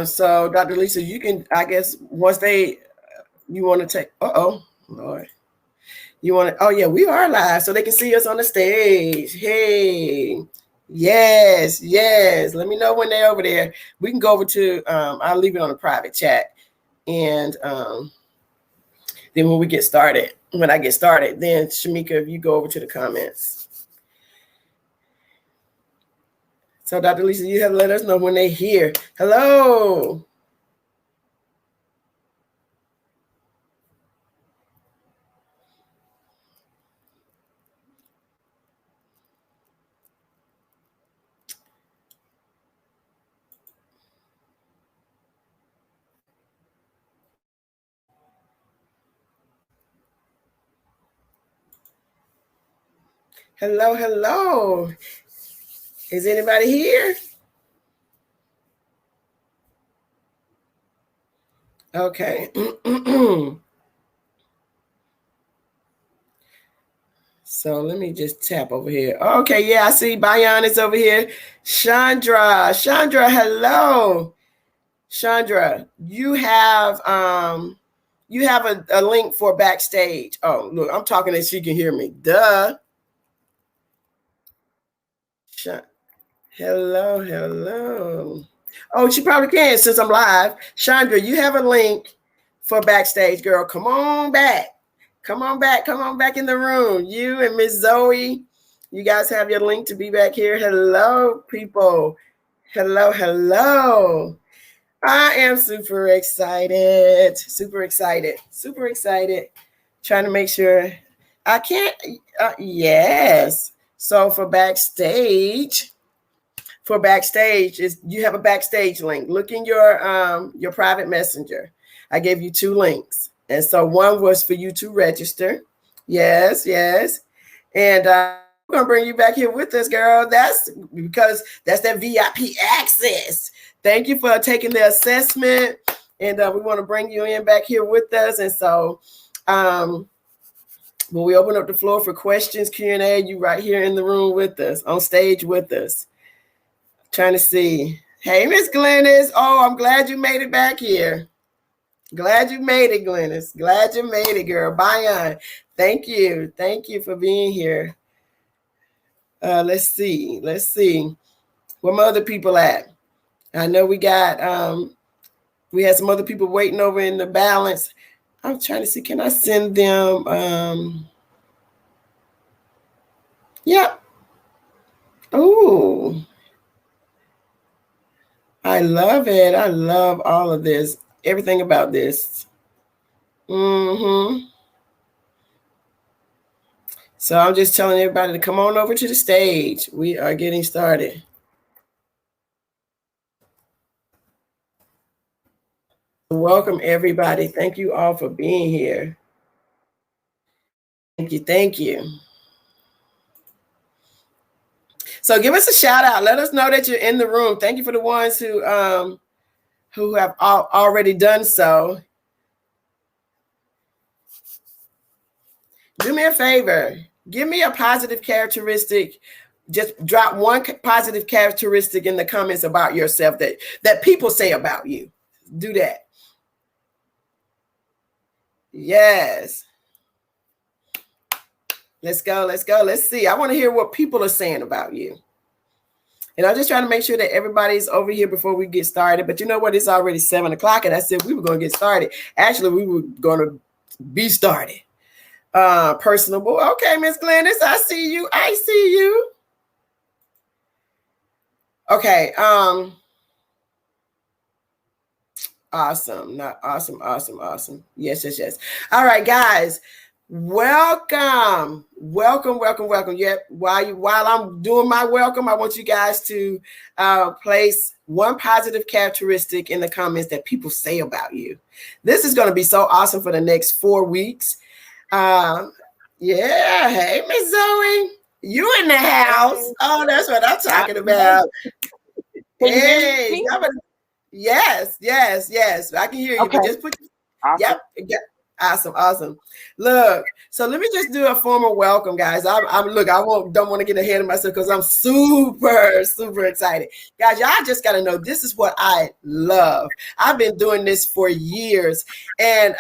So Dr. Lisa, you can, I guess, once you want to take, Lord. You want to, oh yeah, we are live so they can see us on the stage. Hey, yes. Let me know when they're over there. We can go over to, I'll leave it on a private chat. And then when I get started, then Shamika, if you go over to the comments. So Dr. Lisa, you have to let us know when they're here. Hello. Hello. Is anybody here? Okay. So let me just tap over here. Okay, yeah, I see Bayan is over here. Chandra, hello. Chandra, you have a link for backstage. Oh, look, I'm talking and she can hear me. Duh. Hello. Oh, she probably can since I'm live. Chandra, you have a link for backstage, girl. Come on back. Come on back in the room. You and Miss Zoe, you guys have your link to be back here. Hello, people. Hello. I am super excited. Trying to make sure I can't. Yes. So for backstage is you have a backstage link. Look in your private messenger. I gave you 2 links. And so one was for you to register. Yes. And we're going to bring you back here with us, girl. That's because that's that VIP access. Thank you for taking the assessment. And we want to bring you in back here with us. And so when we open up the floor for questions, Q&A, you right here in the room with us, on stage with us. Trying to see. Hey, Miss Glennis. Oh, I'm glad you made it back here. Glad you made it, Glennis. Glad you made it, girl. Bayan, thank you for being here. Let's see. Where my other people at? I know we got we had some other people waiting over in the balance. I'm trying to see, can I send them yep. Oh, I love it. I love all of this. Everything about this. So I'm just telling everybody to come on over to the stage. We are getting started. Welcome, everybody. Thank you all for being here. Thank you. So give us a shout out. Let us know that you're in the room. Thank you for the ones who have already done so. Do me a favor. Give me a positive characteristic. Just drop one positive characteristic in the comments about yourself that people say about you. Do that. Yes. Let's go. Let's see. I want to hear what people are saying about you. And I'm just trying to make sure that everybody's over here before we get started. But you know what? It's already 7 o'clock. And I said we were going to get started. Actually, we were going to be started. Personable. Okay, Miss Glennis, I see you. Okay. Awesome. Not awesome. Yes. All right, guys. Welcome. Yeah. While I'm doing my welcome, I want you guys to place one positive characteristic in the comments that people say about you. This is going to be so awesome for the next 4 weeks. Yeah. Hey, Miss Zoe, you in the house? Oh, that's what I'm talking about. Hey, yes. I can hear you. Okay. But just put. Awesome. Yep. Awesome, awesome. Look, so let me just do a formal welcome, guys. Don't want to get ahead of myself because I'm super excited, guys. Y'all just got to know this is what I love. I've been doing this for years, and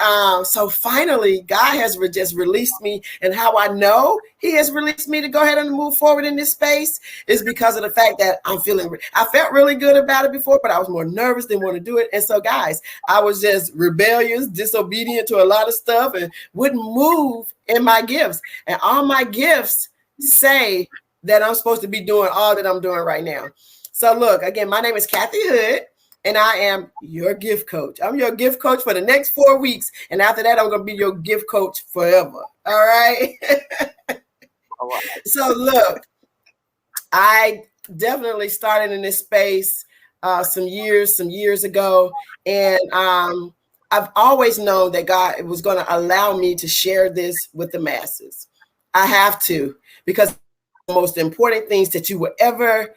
so finally, God has just released me. And how I know He has released me to go ahead and move forward in this space is because of the fact that I felt really good about it before, but I was more nervous, didn't want to do it. And so, guys, I was just rebellious, disobedient to a lot of stuff and wouldn't move in my gifts. And all my gifts say that I'm supposed to be doing all that I'm doing right now. So look, again, my name is Kathy Hood, and I am your gift coach. I'm your gift coach for the next 4 weeks. And after that, I'm going to be your gift coach forever. All right. So look, I definitely started in this space some years ago. And I've always known that God was going to allow me to share this with the masses. I have to, because the most important things that you will ever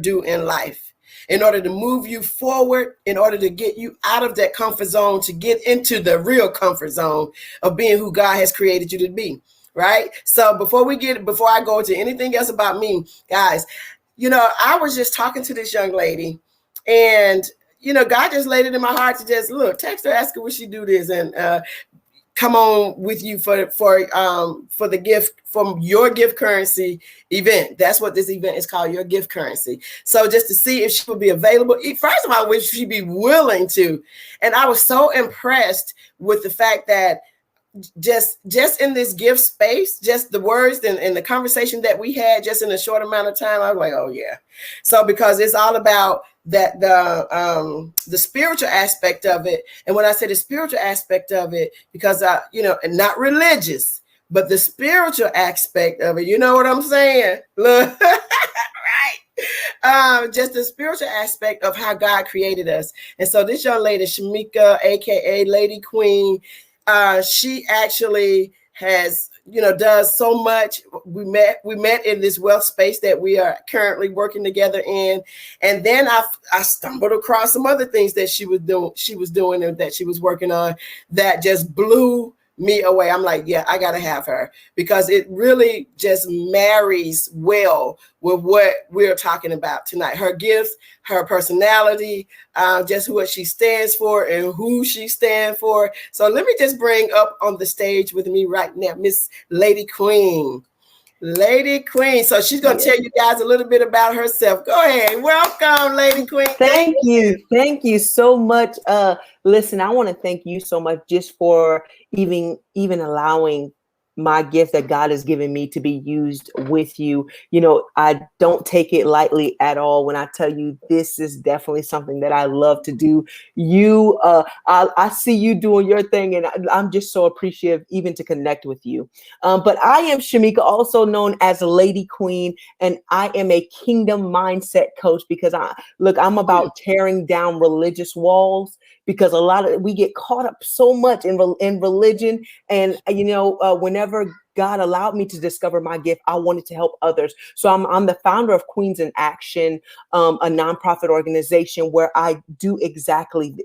do in life, in order to move you forward, in order to get you out of that comfort zone, to get into the real comfort zone of being who God has created you to be. Right. So before I go into anything else about me, guys, I was just talking to this young lady, and God just laid it in my heart to just text her, ask her would she do this, and come on with you for the gift from your gift currency event. That's what this event is called, your gift currency. So just to see if she would be available. First of all, would she be willing to? And I was so impressed with the fact that just in this gift space, just the words and the conversation that we had just in a short amount of time, I was like, oh yeah. So because it's all about that, the spiritual aspect of it. And when I say the spiritual aspect of it, because and not religious, but the spiritual aspect of it, you know what I'm saying? Look, right. Just the spiritual aspect of how God created us. And so this young lady, Shamika, aka Lady Queen, she actually has, does so much. We met in this wealth space that we are currently working together in. And then I stumbled across some other things that she was doing and that she was working on that just blew me away. I'm like, yeah, I got to have her, because it really just marries well with what we're talking about tonight. Her gifts, her personality, just what she stands for and who she stands for. So let me just bring up on the stage with me right now, Miss Lady Queen. Lady Queen. So she's going to tell you guys a little bit about herself. Go ahead. Welcome, Lady Queen. Thank you. Thank you so much. Listen, I want to thank you so much just for even allowing my gift that God has given me to be used with you. I don't take it lightly at all when I tell you this is definitely something that I love to do. I see you doing your thing, and I'm just so appreciative even to connect with you. But I am Shamika, also known as Lady Queen, and I am a kingdom mindset coach, because I'm about tearing down religious walls, because we get caught up so much in religion. And, whenever God allowed me to discover my gift, I wanted to help others. So I'm the founder of Queens in Action, a nonprofit organization where I do exactly,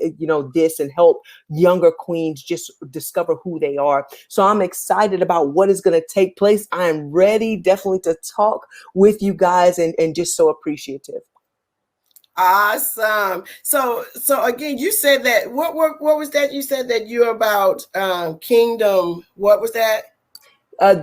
this, and help younger queens just discover who they are. So I'm excited about what is going to take place. I am ready definitely to talk with you guys, and just so appreciative. Awesome. So again, you said that what was that? You said that you're about kingdom. What was that?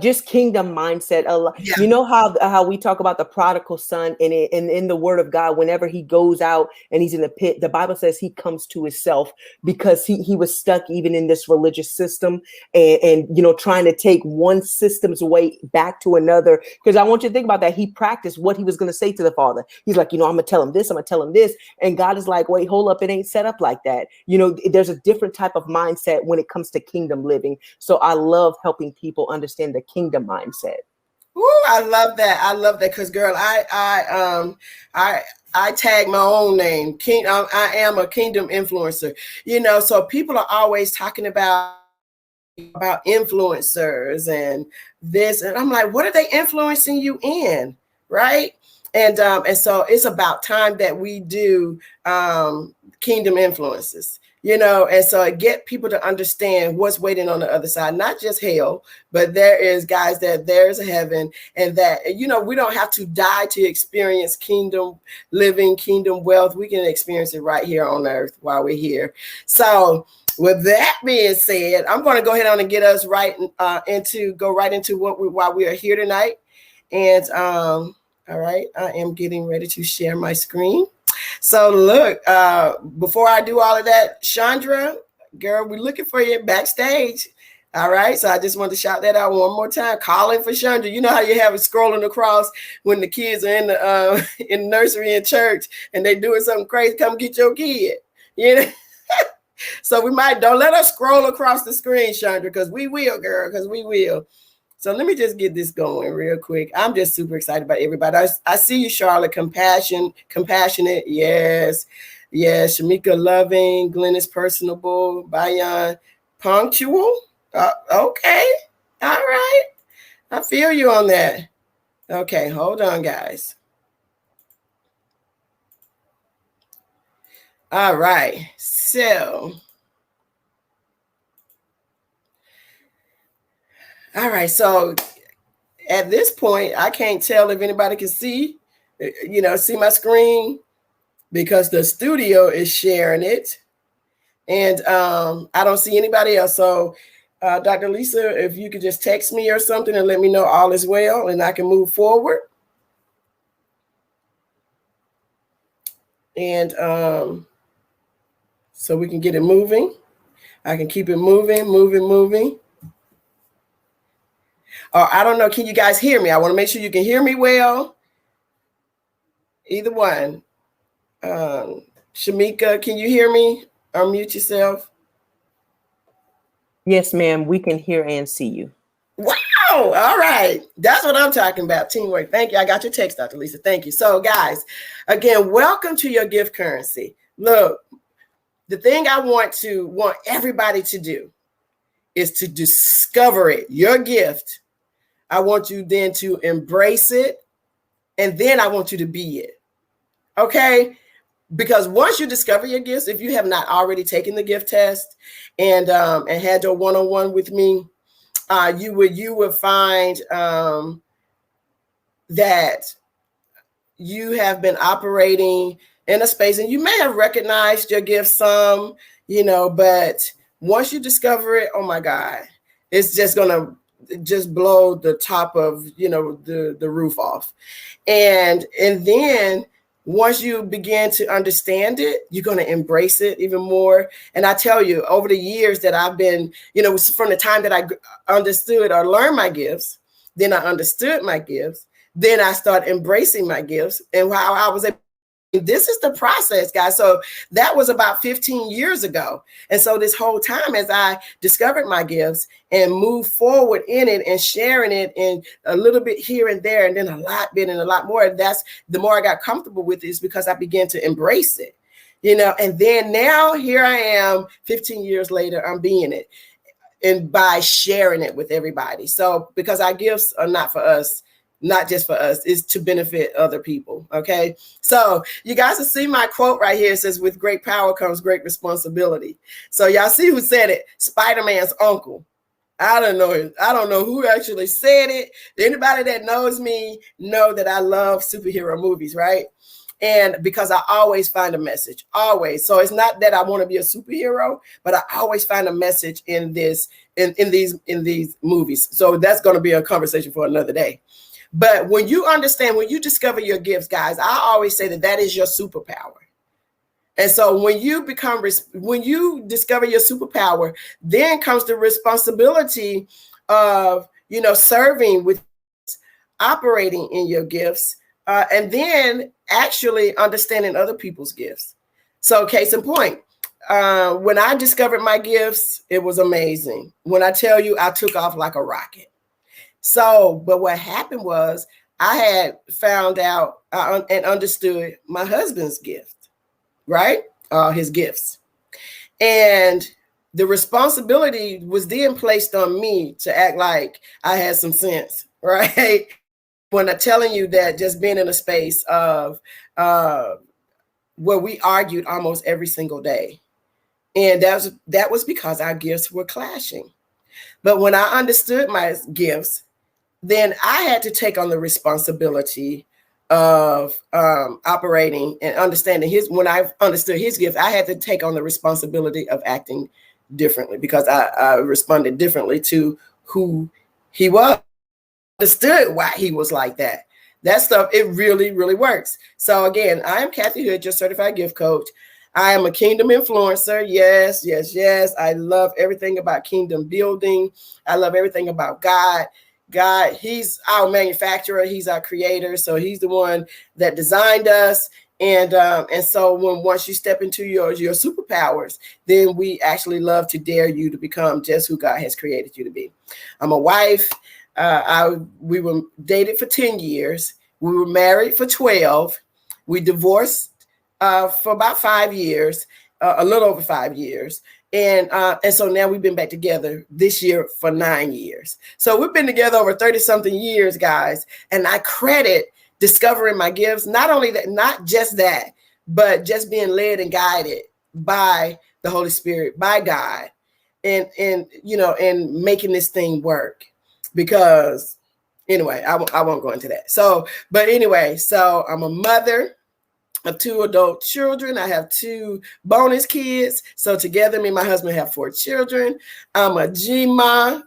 Just kingdom mindset. Yeah. You know how we talk about the prodigal son, and in the word of God, whenever he goes out and he's in the pit, the Bible says he comes to himself, because he was stuck even in this religious system, and trying to take one system's way back to another. Because I want you to think about that. He practiced what he was going to say to the Father. He's like, I'm going to tell him this, I'm going to tell him this. And God is like, wait, hold up. It ain't set up like that. There's a different type of mindset when it comes to kingdom living. So I love helping people understand the kingdom mindset. Ooh, I love that. I love that, because girl, I tag my own name. I am a kingdom influencer. So people are always talking about influencers and this, and I'm like, what are they influencing you in, right? And so it's about time that we do kingdom influences. and so get people to understand what's waiting on the other side, not just hell, but there is, guys, that there's a heaven, and that, we don't have to die to experience kingdom living, kingdom wealth. We can experience it right here on earth while we're here. So with that being said, I'm going to go ahead on and get us right into why we are here tonight. And all right, I am getting ready to share my screen. So look, before I do all of that, Chandra, girl, we're looking for you backstage. All right, so I just want to shout that out one more time. Calling for Chandra. You know how you have it scrolling across when the kids are in the in nursery and church and they doing something crazy. Come get your kid. So don't let us scroll across the screen, Chandra, because we will, girl, because we will. So let me just get this going real quick. I'm just super excited about everybody. I see you, Charlotte. Compassionate. Yes. Yes. Shamika, loving. Glenn is personable. Bayan, punctual. Okay. All right. I feel you on that. Okay. Hold on, guys. All right. So. All right. So at this point, I can't tell if anybody can see my screen because the studio is sharing it. And I don't see anybody else. So Dr. Lisa, if you could just text me or something and let me know all is well and I can move forward. And so we can get it moving. I can keep it moving. I don't know. Can you guys hear me? I want to make sure you can hear me well. Either one. Shamika, can you hear me? Unmute yourself. Yes, ma'am. We can hear and see you. Wow. All right. That's what I'm talking about. Teamwork. Thank you. I got your text, Dr. Lisa. Thank you. So, guys, again, welcome to your gift currency. Look, the thing I want everybody to do is to discover it, your gift. I want you then to embrace it, and then I want you to be it. Okay? Because once you discover your gifts, if you have not already taken the gift test and had your one-on-one with me, you would find that you have been operating in a space, and you may have recognized your gifts some, but once you discover it, oh my God, it's just gonna just blow the top of the roof off, and then once you begin to understand it, you're going to embrace it even more. And I tell you, over the years that I've been, from the time that I understood or learned my gifts, then I understood my gifts, then I started embracing my gifts, and how I was able. This is the process, guys. So that was about 15 years ago. And so this whole time, as I discovered my gifts and moved forward in it and sharing it in a little bit here and there, and then a lot more, that's the more I got comfortable with it, is because I began to embrace it, and then now here I am 15 years later, I'm being it, and by sharing it with everybody. So because our gifts are not for us, not just for us, is to benefit other people. Okay. So you guys will see my quote right here. It says, with great power comes great responsibility. So y'all see who said it? Spider-Man's uncle. I don't know who actually said it. Anybody that knows me know that I love superhero movies, right? And because I always find a message, always. So it's not that I want to be a superhero, but I always find a message in these movies. So that's going to be a conversation for another day. But when you understand, when you discover your gifts, guys, I always say that is your superpower. And so when you discover your superpower, then comes the responsibility of, serving with, operating in your gifts, and then actually understanding other people's gifts. So case in point, when I discovered my gifts, it was amazing. When I tell you, I took off like a rocket. So, but what happened was I had found out and understood my husband's gift, right? His gifts. And the responsibility was then placed on me to act like I had some sense, right? When I'm telling you that just being in a space of where we argued almost every single day. And that was because our gifts were clashing. But when I understood my gifts, then I had to take on the responsibility of operating and understanding his. When I understood his gift, I had to take on the responsibility of acting differently, because I responded differently to who he was. Understood why he was like that. That stuff, it really, really works. So again, I am Kathy Hood, your certified gift coach. I am a kingdom influencer. Yes, yes, yes. I love everything about kingdom building. I love everything about God. God, he's our manufacturer. He's our creator. So he's the one that designed us. And so once you step into your superpowers, then we actually love to dare you to become just who God has created you to be. I'm a wife. We were dated for 10 years. We were married for 12. We divorced for about 5 years, a little over 5 years. And so now we've been back together this year for 9 years. So we've been together over 30 something years, guys. And I credit discovering my gifts, not only that, not just that, but just being led and guided by the Holy Spirit, by God, and making this thing work. Because anyway, I won't go into that. So I'm a mother of 2 adult children. I have 2 bonus kids. So together, me and my husband have 4 children. I'm a Gma.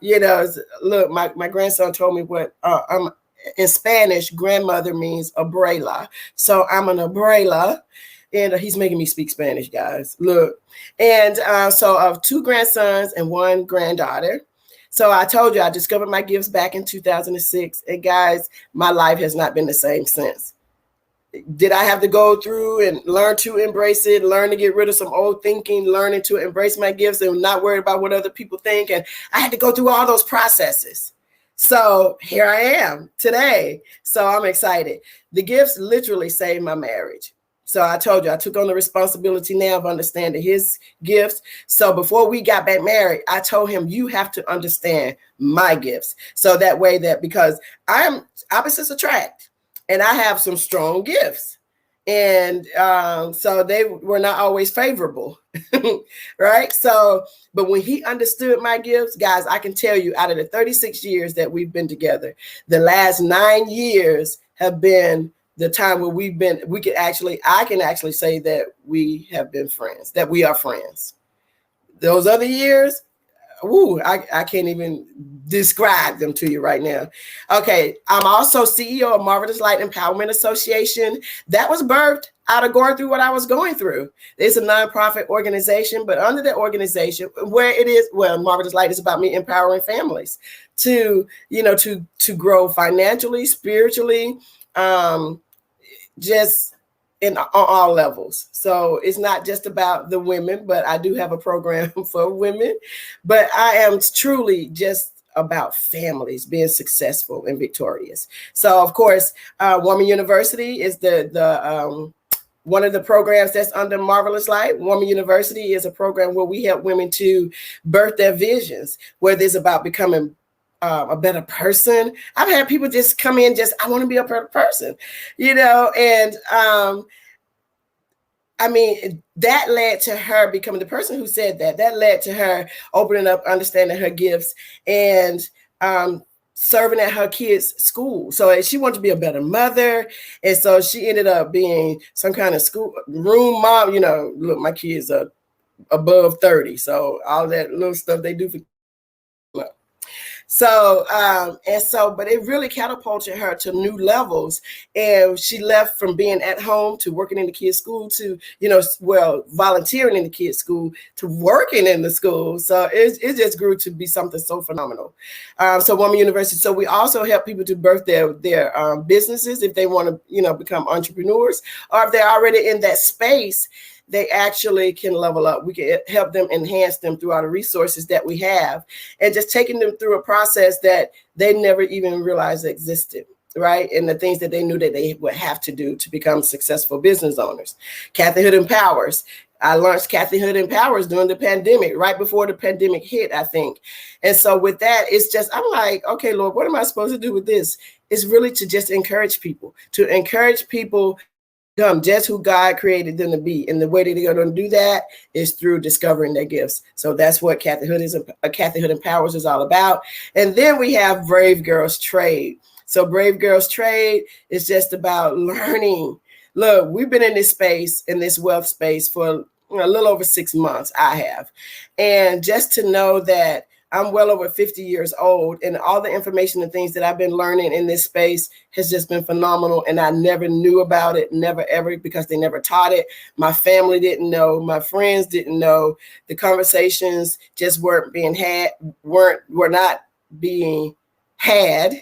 Look, my grandson told me what I'm in Spanish. Grandmother means abuela. So I'm an abuela. And he's making me speak Spanish, guys. Look. And so I have 2 grandsons and 1 granddaughter. So I told you I discovered my gifts back in 2006. And guys, my life has not been the same since. Did I have to go through and learn to embrace it, learn to get rid of some old thinking, learning to embrace my gifts and not worry about what other people think? And I had to go through all those processes. So here I am today. So I'm excited. The gifts literally saved my marriage. So I told you, I took on the responsibility now of understanding his gifts. So before we got back married, I told him, you have to understand my gifts. So that way because I'm opposites attract, and I have some strong gifts. And so they were not always favorable, right? So, but when he understood my gifts, guys, I can tell you, out of the 36 years that we've been together, the last 9 years have been the time where I can actually say that we have been friends, that we are friends. Those other years, I can't even describe them to you right now. Okay, I'm also CEO of Marvelous Light Empowerment Association. That was birthed out of going through what I was going through. It's a nonprofit organization, but under that organization, Marvelous Light is about me empowering families to grow financially, spiritually, just on all levels. So it's not just about the women, but I do have a program for women. But I am truly just about families being successful and victorious. So of course, Woman University is the one of the programs that's under Marvelous Light. Woman University is a program where we help women to birth their visions, whether it's about becoming a better person. I've had people just come in, I want to be a better person, and that led to her becoming the person who said that. That led to her opening up, understanding her gifts, and serving at her kids' school. So she wanted to be a better mother. And so she ended up being some kind of school room mom. Look, my kids are above 30. So all that little stuff they do for but it really catapulted her to new levels. And she left from being at home to working in the kids' school to, volunteering in the kids' school to working in the school. So it just grew to be something so phenomenal. So Woman University. So we also help people to birth their businesses if they want to, become entrepreneurs, or if they're already in that space, they actually can level up. We can help them, enhance them through all the resources that we have, and just taking them through a process that they never even realized existed, right? And the things that they knew that they would have to do to become successful business owners. Kathy Hood Empowers. I launched Kathy Hood Empowers during the pandemic, right before the pandemic hit, I think. And so with that, it's just, I'm like, okay, Lord, what am I supposed to do with this? It's really to just encourage people become just who God created them to be. And the way that they're going to do that is through discovering their gifts. So that's what Kathy Hood Empowers is all about. And then we have Brave Girls Trade. So Brave Girls Trade is just about learning. Look, we've been in this space, in this wealth space, for a little over 6 months. I have. And just to know that I'm well over 50 years old, and all the information and things that I've been learning in this space has just been phenomenal. And I never knew about it, never, ever, because they never taught it. My family didn't know. My friends didn't know. The conversations just weren't being had, were not being had.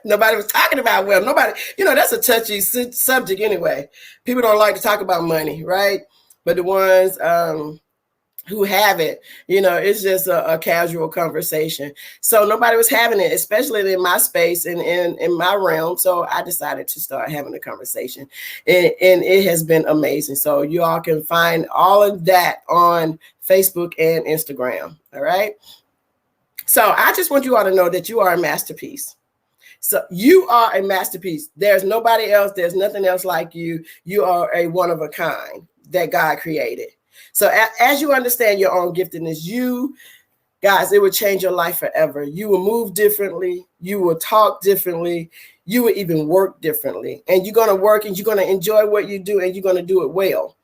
Nobody was talking about wealth. Nobody, that's a touchy subject anyway. People don't like to talk about money, right? But the ones, who have it, it's just a casual conversation. So nobody was having it, especially in my space and in my realm. So I decided to start having a conversation, and it has been amazing. So you all can find all of that on Facebook and Instagram. All right. So I just want you all to know that you are a masterpiece. So you are a masterpiece. There's nobody else. There's nothing else like you. You are a one of a kind that God created. So as you understand your own giftedness, guys, it will change your life forever. You will move differently. You will talk differently. You will even work differently. And you're going to work and you're going to enjoy what you do, and you're going to do it well.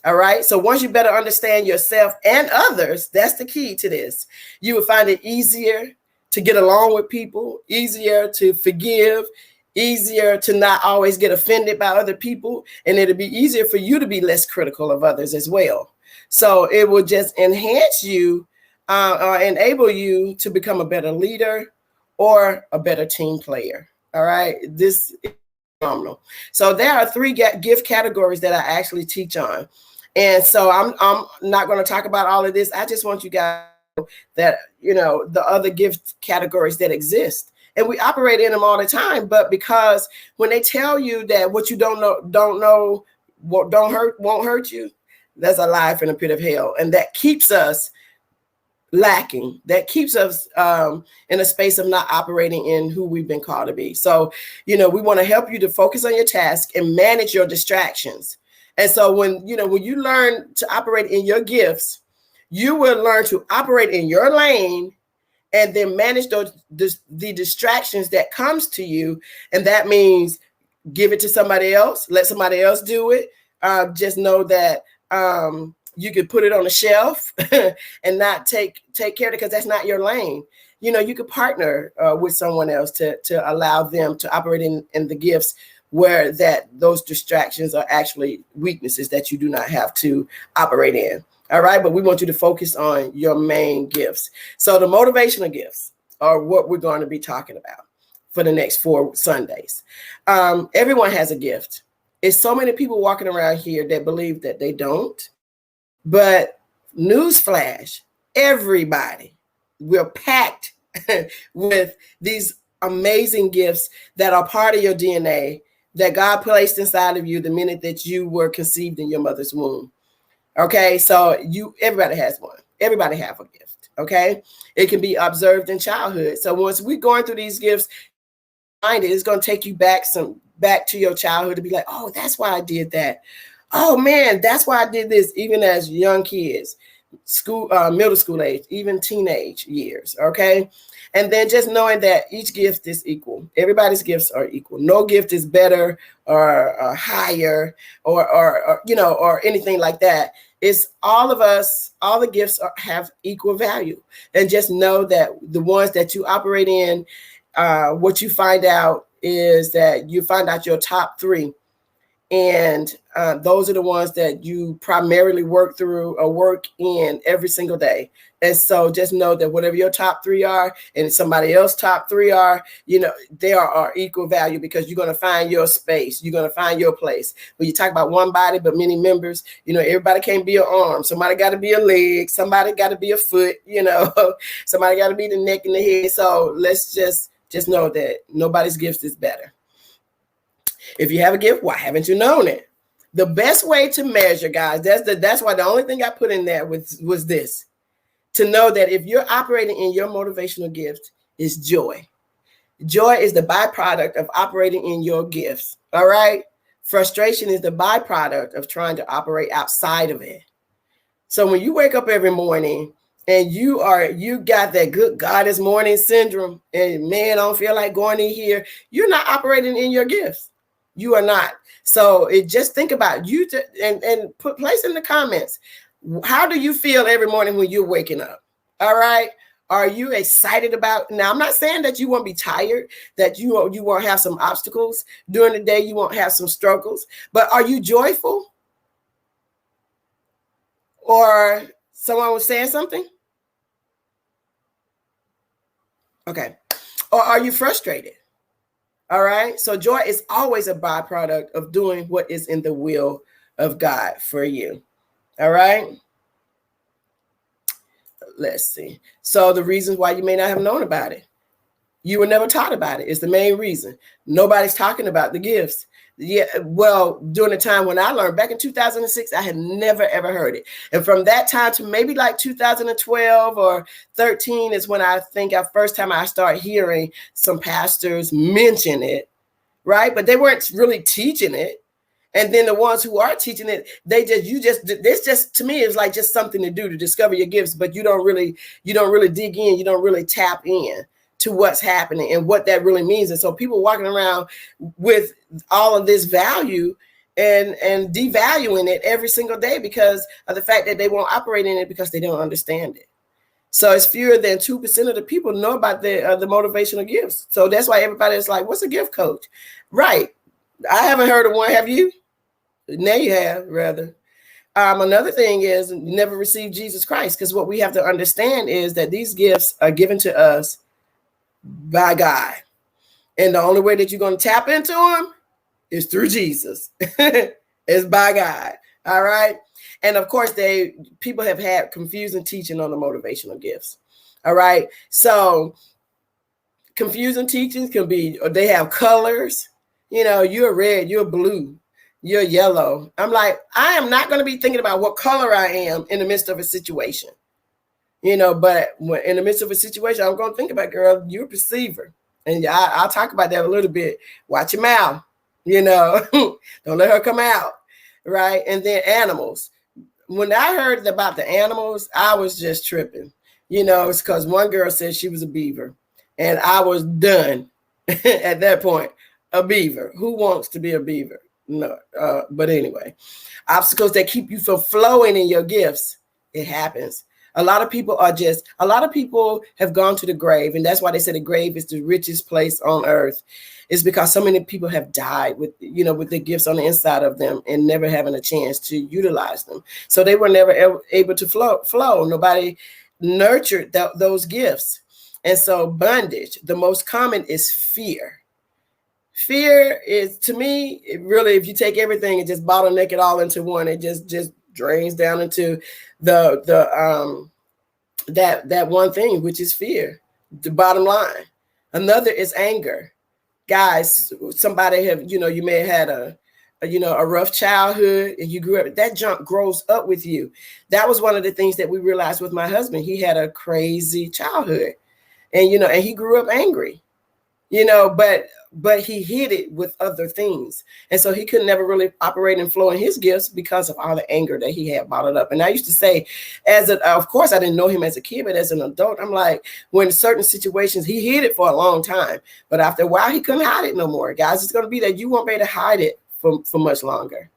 All right. So once you better understand yourself and others, that's the key to this. You will find it easier to get along with people, easier to forgive, easier to not always get offended by other people. And it'll be easier for you to be less critical of others as well. So it will just enhance you or enable you to become a better leader or a better team player. All right. This is phenomenal. So there are 3 gift categories that I actually teach on. And so I'm not going to talk about all of this. I just want you guys to know that, the other gift categories that exist. And we operate in them all the time. But because when they tell you that what you don't know, won't hurt you, that's a lie from the pit of hell. And that keeps us lacking. That keeps us in a space of not operating in who we've been called to be. So, we want to help you to focus on your task and manage your distractions. And so when you learn to operate in your gifts, you will learn to operate in your lane and then manage the distractions that comes to you. And that means give it to somebody else, let somebody else do it. Just know that you could put it on a shelf and not take care of it because that's not your lane. You could partner with someone else to allow them to operate in the gifts where those distractions are actually weaknesses that you do not have to operate in. All right. But we want you to focus on your main gifts. So the motivational gifts are what we're going to be talking about for the next 4 Sundays. Everyone has a gift. It's so many people walking around here that believe that they don't. But newsflash, everybody, we're packed with these amazing gifts that are part of your DNA that God placed inside of you the minute that you were conceived in your mother's womb. Okay, so everybody has one. Everybody have a gift. Okay, it can be observed in childhood. So once we're going through these gifts, it's going to take you back to your childhood to be like, oh, that's why I did that. Oh man, that's why I did this. Even as young kids, middle school age, even teenage years. Okay. And then just knowing that each gift is equal. Everybody's gifts are equal. No gift is better or higher or anything like that. It's all of us, all the gifts have equal value. And just know that the ones that you operate in, what you find out is that you find out your top 3. And those are the ones that you primarily work through or work in every single day. And so just know that whatever your top 3 are and somebody else's top 3 are, they are equal value because you're going to find your space. You're going to find your place. When you talk about one body, but many members, everybody can't be an arm. Somebody got to be a leg. Somebody got to be a foot, somebody got to be the neck and the head. So let's just know that nobody's gift is better. If you have a gift, why haven't you known it? The best way to measure, guys, that's why the only thing I put in there was this, to know that if you're operating in your motivational gift is joy. Joy is the byproduct of operating in your gifts. All right. Frustration is the byproduct of trying to operate outside of it. So when you wake up every morning and you got that good goddess morning syndrome, and man, I don't feel like going in here, you're not operating in your gifts. You are not. So just think about you and place in the comments, how do you feel every morning when you're waking up? All right. Are you excited about? Now, I'm not saying that you won't be tired, that you won't have some obstacles during the day, you won't have some struggles, but are you joyful? Or someone was saying something? Okay. Or are you frustrated? All right. So joy is always a byproduct of doing what is in the will of God for you. All right. Let's see. So the reasons why you may not have known about it. You were never taught about it. It's the main reason. Nobody's talking about the gifts. Yeah, well, during the time when I learned back in 2006, I had never, ever heard it. And from that time to maybe like 2012 or 13 is when I think first time I started hearing some pastors mention it, right? But they weren't really teaching it. And then the ones who are teaching it, this just to me is like just something to do to discover your gifts, but you don't really dig in, you don't really tap in to what's happening and what that really means. And so people walking around with all of this value and devaluing it every single day because of the fact that they won't operate in it because they don't understand it. So it's fewer than 2% of the people know about the motivational gifts. So that's why everybody is like, what's a gift coach? Right. I haven't heard of one. Have you? Now you have, rather. Another thing is never receive Jesus Christ, because what we have to understand is that these gifts are given to us by God. And the only way that you're going to tap into them is through Jesus. It's by God. All right. And of course, people have had confusing teaching on the motivational gifts. All right. So confusing teachings can be, they have colors. You know, you're red, you're blue, you're yellow. I'm like, I am not going to be thinking about what color I am in the midst of a situation. You know, but in the midst of a situation, I'm going to think about, girl, you're a perceiver. And I'll talk about that a little bit. Watch your mouth, you know, don't let her come out. Right. And then animals. When I heard about the animals, I was just tripping. You know, it's because one girl said she was a beaver and I was done at that point. A beaver. Who wants to be a beaver? No. But anyway, obstacles that keep you from flowing in your gifts. It happens. A lot of people have gone to the grave, and that's why they say the grave is the richest place on earth. It's because so many people have died with the gifts on the inside of them and never having a chance to utilize them. So they were never able to flow. Nobody nurtured those gifts. And so bondage, the most common is fear. Fear is, to me, really, if you take everything and just bottleneck it all into one, it just drains down into that one thing, which is fear, the bottom line. Another is anger. Guys, somebody you may have had a rough childhood and you grew up, that junk grows up with you. That was one of the things that we realized with my husband. He had a crazy childhood and he grew up angry, but he hid it with other things. And so he could never really operate and flow in his gifts because of all the anger that he had bottled up. And I used to say, of course, I didn't know him as a kid, but as an adult, I'm like, when certain situations, he hid it for a long time. But after a while, he couldn't hide it no more. Guys, it's going to be that you won't be able to hide it for much longer.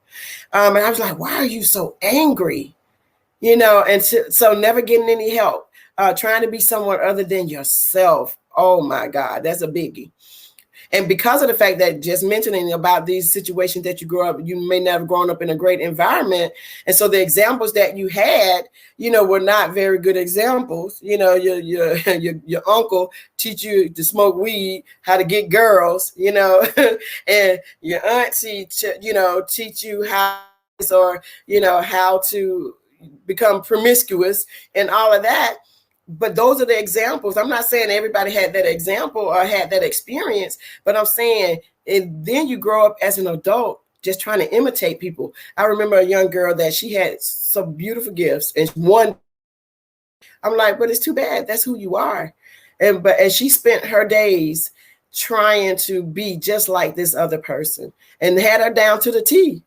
And I was like, why are you so angry? And so never getting any help, trying to be someone other than yourself. Oh, my God, that's a biggie. And because of the fact that just mentioning about these situations that you grew up, you may not have grown up in a great environment. And so the examples that you had, were not very good examples. Your uncle teach you to smoke weed, how to get girls, and your auntie, teach you how to become promiscuous and all of that. But those are the examples. I'm not saying everybody had that example or had that experience, but I'm saying, and then you grow up as an adult just trying to imitate people. I remember a young girl that she had some beautiful gifts, and I'm like, but it's too bad. That's who you are. And she spent her days trying to be just like this other person and had her down to the T.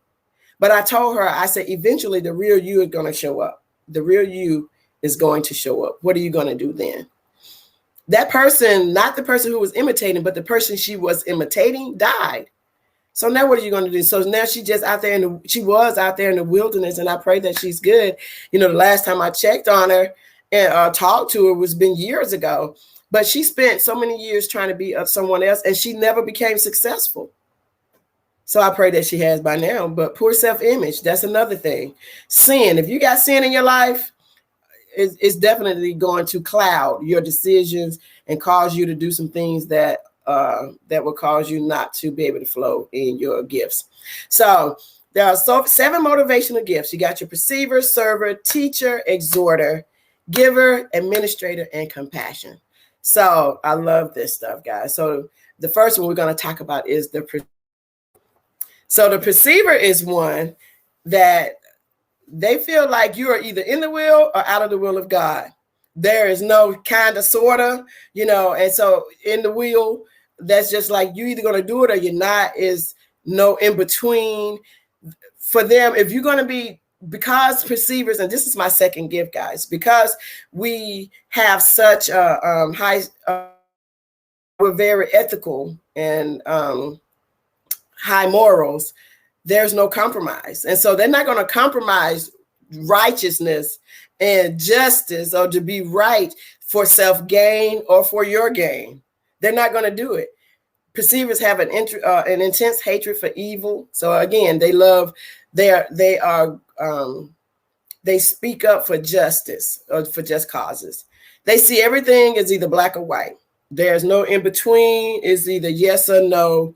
But I told her, I said, eventually the real you is going to show up. The real you is going to show up. What are you going to do then? That person, not the person who was imitating, but the person she was imitating died. So now what are you going to do? So now she just out there she was out there in the wilderness, and I pray that she's good. You know, the last time I checked on her and talked to her was been years ago, but she spent so many years trying to be someone else, and she never became successful. So I pray that she has by now. But poor self-image, that's another thing. Sin, if you got sin in your life, it's definitely going to cloud your decisions and cause you to do some things that will cause you not to be able to flow in your gifts. So there are 7 motivational gifts. You got your perceiver, server, teacher, exhorter, giver, administrator, and compassion. So I love this stuff, guys. So the first one we're going to talk about is the perceiver. So the perceiver is one that they feel like you are either in the will or out of the will of God. There is no kind of, sort of, you know, and so in the will, that's just like you either going to do it or you're not, is no in between. For them, if you're going to be, because perceivers, and this is my second gift, guys, because we have such a high, we're very ethical and high morals, there's no compromise. And so they're not going to compromise righteousness and justice or to be right for self-gain or for your gain. They're not going to do it. Perceivers have an intense hatred for evil. So again, they speak up for justice or for just causes. They see everything as either black or white. There's no in between. It's either yes or no,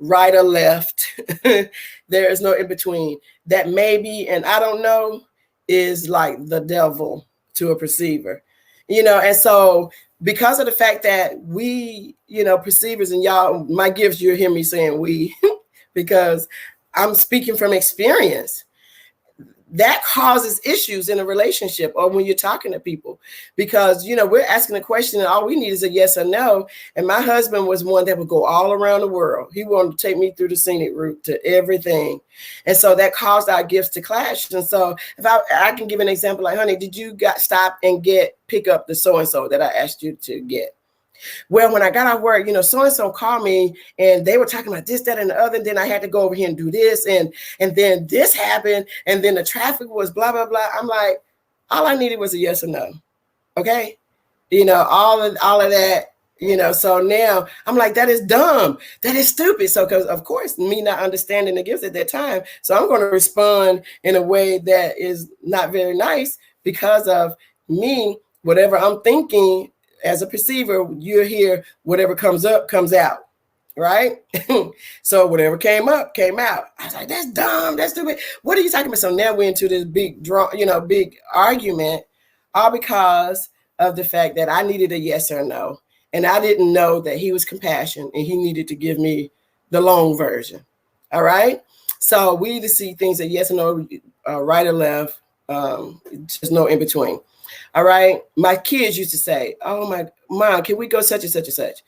right or left. There is no in between. That maybe and I don't know is like the devil to a perceiver, you know. And so because of the fact that we, you know, perceivers, and y'all, my gifts, you'll hear me saying we because I'm speaking from experience. That causes issues in a relationship or when you're talking to people, because, you know, we're asking a question and all we need is a yes or no. And my husband was one that would go all around the world. He wanted to take me through the scenic route to everything. And so that caused our gifts to clash. And so if I can give an example, like, honey, did you stop and pick up the so-and-so that I asked you to get? Well, when I got off work, you know, so-and-so called me and they were talking about this, that, and the other. And then I had to go over here and do this. And then this happened. And then the traffic was blah, blah, blah. I'm like, all I needed was a yes or no. Okay. You know, all of that, you know, so now I'm like, that is dumb. That is stupid. So, because of course, me not understanding the gifts at that time. So I'm going to respond in a way that is not very nice because of me, whatever I'm thinking. As a perceiver, you're here, whatever comes up, comes out, right? So whatever came up, came out. I was like, that's dumb, that's stupid. What are you talking about? So now we're into this big argument, all because of the fact that I needed a yes or no. And I didn't know that he was compassionate and he needed to give me the long version, all right? So we either see things that yes or no, right or left, just no in between. All right. My kids used to say, oh, my mom, can we go such and such and such?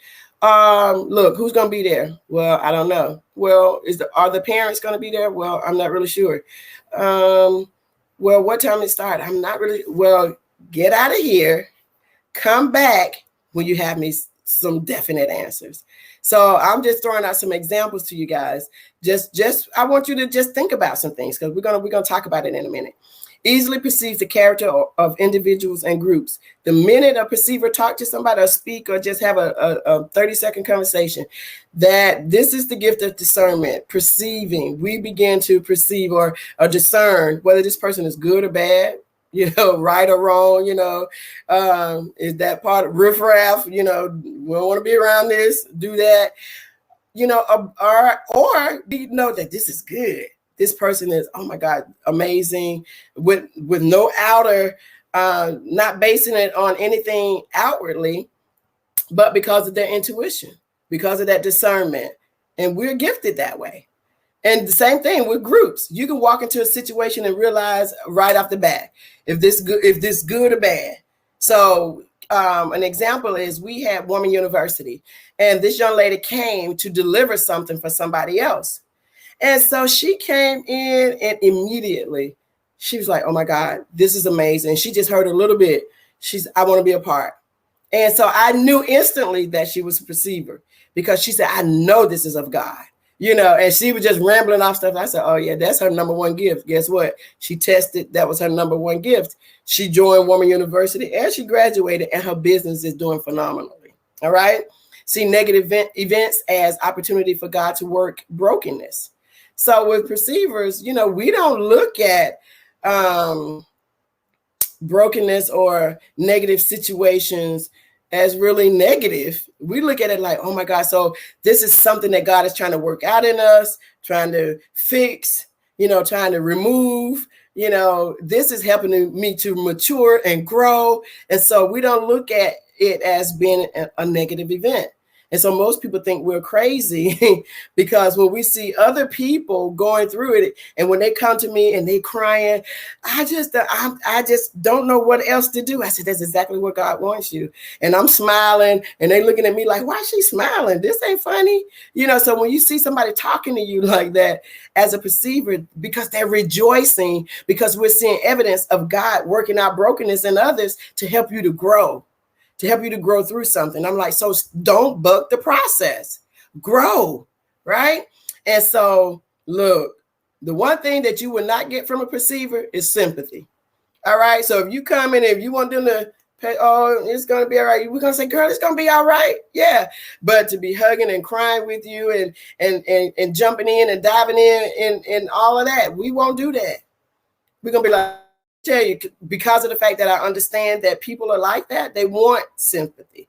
Look, who's going to be there? Well, I don't know. Well, are the parents going to be there? Well, I'm not really sure. Well, what time it start? I'm not really. Well, get out of here. Come back when you have me some definite answers. So I'm just throwing out some examples to you guys. Just I want you to just think about some things because we're gonna talk about it in a minute. Easily perceives the character of individuals and groups. The minute a perceiver talk to somebody or speak or just have a 30-second conversation, that this is the gift of discernment, perceiving. We begin to perceive or discern whether this person is good or bad, you know, right or wrong, you know, is that part of riffraff, you know, we don't want to be around this, do that, you know, or we know that this is good. This person is, oh my God, amazing, with no outer, not basing it on anything outwardly, but because of their intuition, because of that discernment. And we're gifted that way. And the same thing with groups. You can walk into a situation and realize right off the bat if this good or bad. So an example is we had Woman University, and this young lady came to deliver something for somebody else. And so she came in and immediately she was like, oh my God, this is amazing. She just heard a little bit. I want to be a part. And so I knew instantly that she was a perceiver because she said, I know this is of God, and she was just rambling off stuff. I said, oh yeah, that's her number one gift. Guess what? She tested. That was her number one gift. She joined Woman University and she graduated, and her business is doing phenomenally. All right. See negative events as opportunity for God to work brokenness. So with perceivers, we don't look at brokenness or negative situations as really negative. We look at it like, oh my God, so this is something that God is trying to work out in us, trying to fix, trying to remove, this is helping me to mature and grow. And so we don't look at it as being a negative event. And so most people think we're crazy because when we see other people going through it, and when they come to me and they crying, I just don't know what else to do. I said, that's exactly what God wants you. And I'm smiling, and they looking at me like, why is she smiling? This ain't funny. So when you see somebody talking to you like that as a perceiver, because they're rejoicing, because we're seeing evidence of God working out brokenness in others to help you to grow. Through something. I'm like, so don't buck the process, grow, right? And so look, the one thing that you will not get from a perceiver is sympathy. All right. So if you come in, if you want them to pay, oh, it's going to be all right. We're going to say, girl, it's going to be all right. Yeah. But to be hugging and crying with you and jumping in and diving in and all of that, we won't do that. We're going to be like, tell you, because of the fact that I understand that people are like that, they want sympathy.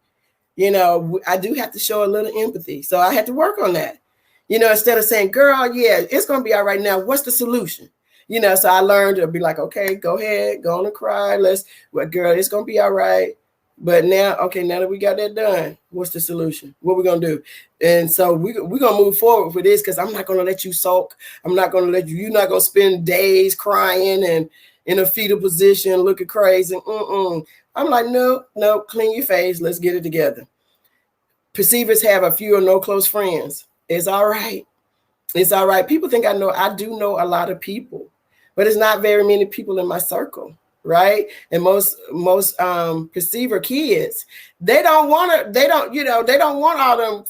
I do have to show a little empathy. So I had to work on that. Instead of saying, girl, yeah, it's going to be all right now. What's the solution? So I learned to be like, okay, go ahead, go on and cry. Girl, it's going to be all right. But now that we got that done, what's the solution? What we're going to do? And so we're going to move forward with this, because I'm not going to let you sulk. I'm not going to let you're not going to spend days crying and in a fetal position, looking crazy. I'm like, no, clean your face. Let's get it together. Perceivers have a few or no close friends. It's all right. It's all right. People think I do know a lot of people, but it's not very many people in my circle, right? And most perceiver kids, they don't want all them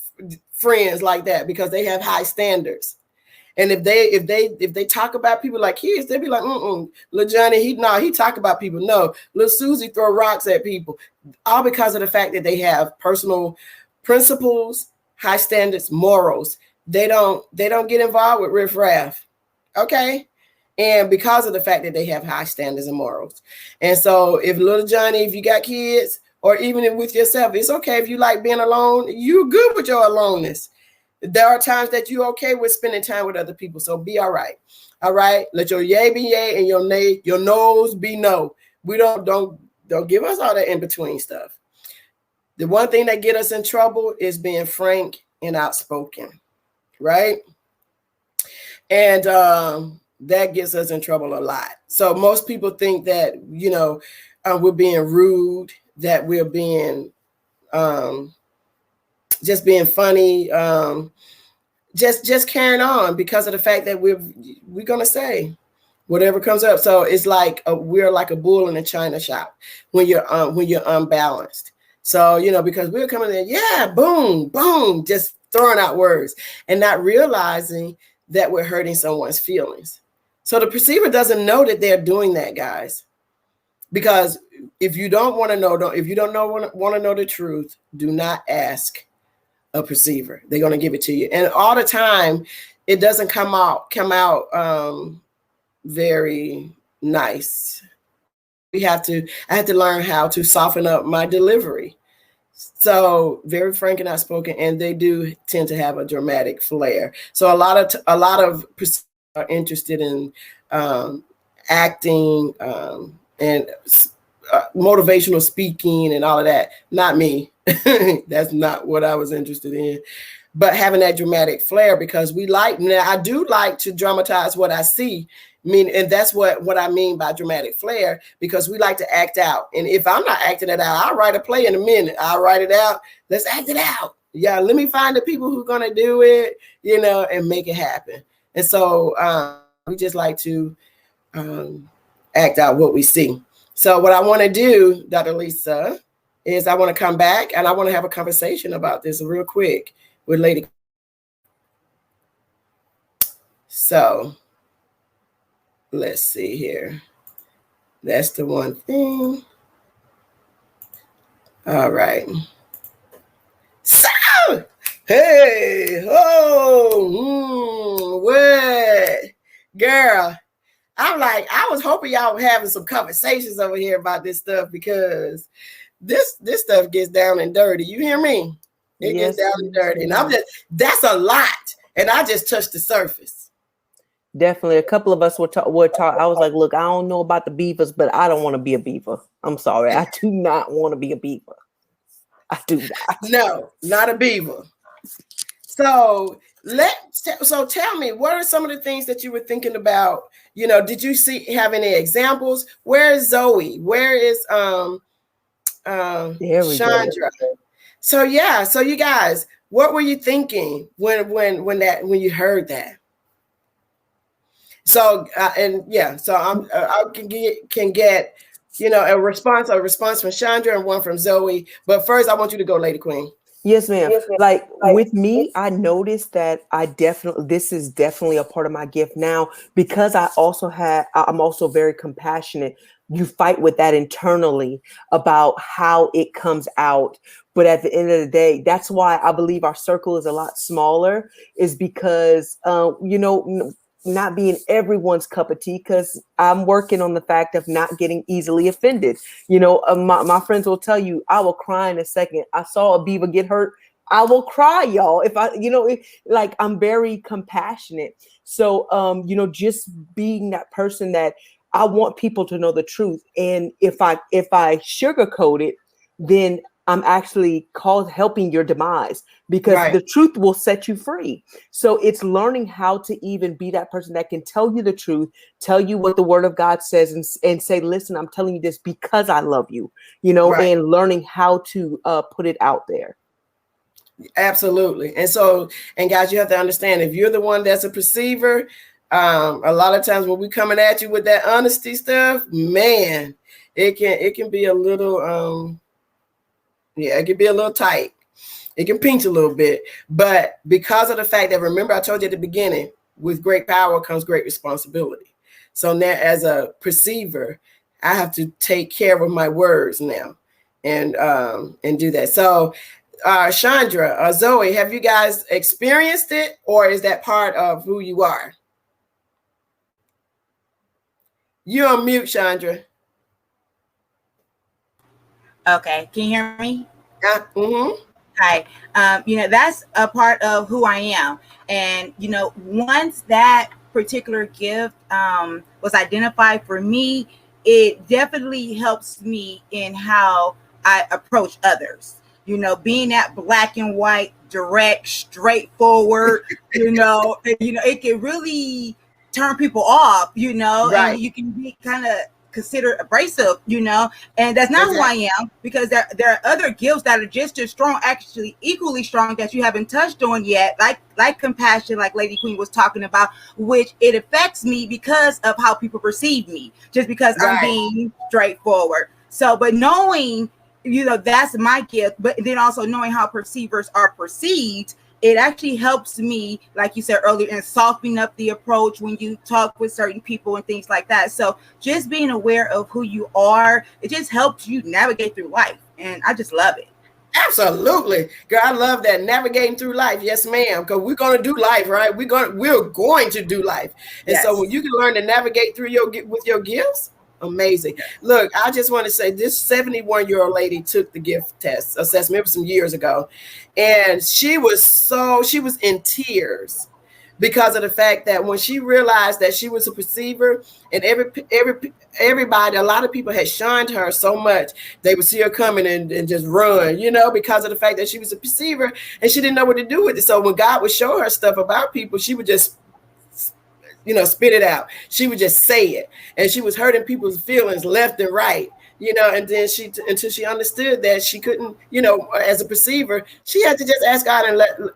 friends like that, because they have high standards. And if they talk about people like kids, they'll be like, little Johnny, he talk about people. No, little Susie throw rocks at people, all because of the fact that they have personal principles, high standards, morals. They don't get involved with riffraff. Okay. And because of the fact that they have high standards and morals. And so if little Johnny, if you got kids, or even with yourself, it's okay if you like being alone. You're good with your aloneness. There are times that you're okay with spending time with other people. So be all right. All right. Let your yay be yay and your no's be no. We don't give us all that in between stuff. The one thing that get us in trouble is being frank and outspoken. Right. And that gets us in trouble a lot. So most people think that, we're being rude, that we're being just being funny, just carrying on, because of the fact that we're gonna say whatever comes up. So it's like we're like a bull in a china shop when you're unbalanced. So because we're coming in, yeah, boom, boom, just throwing out words and not realizing that we're hurting someone's feelings. So the perceiver doesn't know that they're doing that, guys. Because if you don't want to know, want to know the truth, do not ask a perceiver. They're going to give it to you. And all the time, it doesn't come out very nice. I had to learn how to soften up my delivery. So very frank and outspoken, and they do tend to have a dramatic flair. So a lot of perceivers are interested in acting and motivational speaking and all of that. Not me. That's not what I was interested in. but having that dramatic flair, because now I do like to dramatize what I see. And that's what I mean by dramatic flair, because we like to act out. And if I'm not acting it out, I'll write a play in a minute. I'll write it out. Let's act it out. Yeah, let me find the people who are going to do it, and make it happen. And so we just like to act out what we see. So what I want to do, Dr. Lisa, is I want to come back and I want to have a conversation about this real quick with Lady. So let's see here. That's the one thing. All right. So, hey, what? Girl, I was hoping y'all were having some conversations over here about this stuff, because this stuff gets down and dirty. You hear me? It gets down and dirty. And that's a lot. And I just touched the surface. Definitely. A couple of us were taught. I was like, look, I don't know about the beavers, but I don't want to be a beaver. I'm sorry. I do not want to be a beaver. I do not. No, not a beaver. So tell me, what are some of the things that you were thinking about? Did you have any examples? Where is Zoe? Where is Chandra? Go. So you guys, what were you thinking when you heard that? So I can get a response from Chandra and one from Zoe. But first, I want you to go, Lady Queen. Yes, ma'am. Like with me, I noticed that this is definitely a part of my gift now, because I'm also very compassionate. You fight with that internally about how it comes out. But at the end of the day, that's why I believe our circle is a lot smaller, is because, not being everyone's cup of tea, because I'm working on the fact of not getting easily offended. My friends will tell you, I will cry in a second. I saw a beaver get hurt. I will cry, y'all. If I'm very compassionate. So, just being that person that I want people to know the truth. And if I sugarcoat it, then I'm actually helping your demise, because the truth will set you free. So it's learning how to even be that person that can tell you the truth, tell you what the word of God says, and say, listen, I'm telling you this because I love you, and learning how to put it out there. Absolutely. And guys, you have to understand, if you're the one that's a perceiver, a lot of times when we coming at you with that honesty stuff, man, it can be a little, it can be a little tight. It can pinch a little bit. But because of the fact that, remember, I told you at the beginning, with great power comes great responsibility. So now, as a perceiver, I have to take care of my words now and do that. So Chandra, Zoe, have you guys experienced it, or is that part of who you are? You're on mute, Chandra. Okay, can you hear me? Mm-hmm. Hi. That's a part of who I am. And, once that particular gift was identified for me, it definitely helps me in how I approach others. Being that black and white, direct, straightforward, it can really turn people off, and you can be kind of considered abrasive, and that's not who I am, because there are other gifts that are just as strong, actually equally strong, that you haven't touched on yet, like compassion, like Lady Queen was talking about, which it affects me because of how people perceive me, just because I'm being straightforward. So, but knowing, that's my gift, but then also knowing how perceivers are perceived, it actually helps me, like you said earlier, in softening up the approach when you talk with certain people and things like that. So just being aware of who you are, it just helps you navigate through life. And I just love it. Absolutely. Girl, I love that. Navigating through life. Yes, ma'am. Because we're going to do life, right? We're going to do life. And so when you can learn to navigate through with your gifts, amazing. Look, I just want to say, this 71-year-old lady took the gift test assessment some years ago, and she was in tears, because of the fact that when she realized that she was a perceiver, and everybody, a lot of people had shunned her so much, they would see her coming and just run, because of the fact that she was a perceiver and she didn't know what to do with it. So when God would show her stuff about people, she would just spit it out. She would just say it, and she was hurting people's feelings left and right. And then until she understood that she couldn't, as a perceiver, she had to just ask God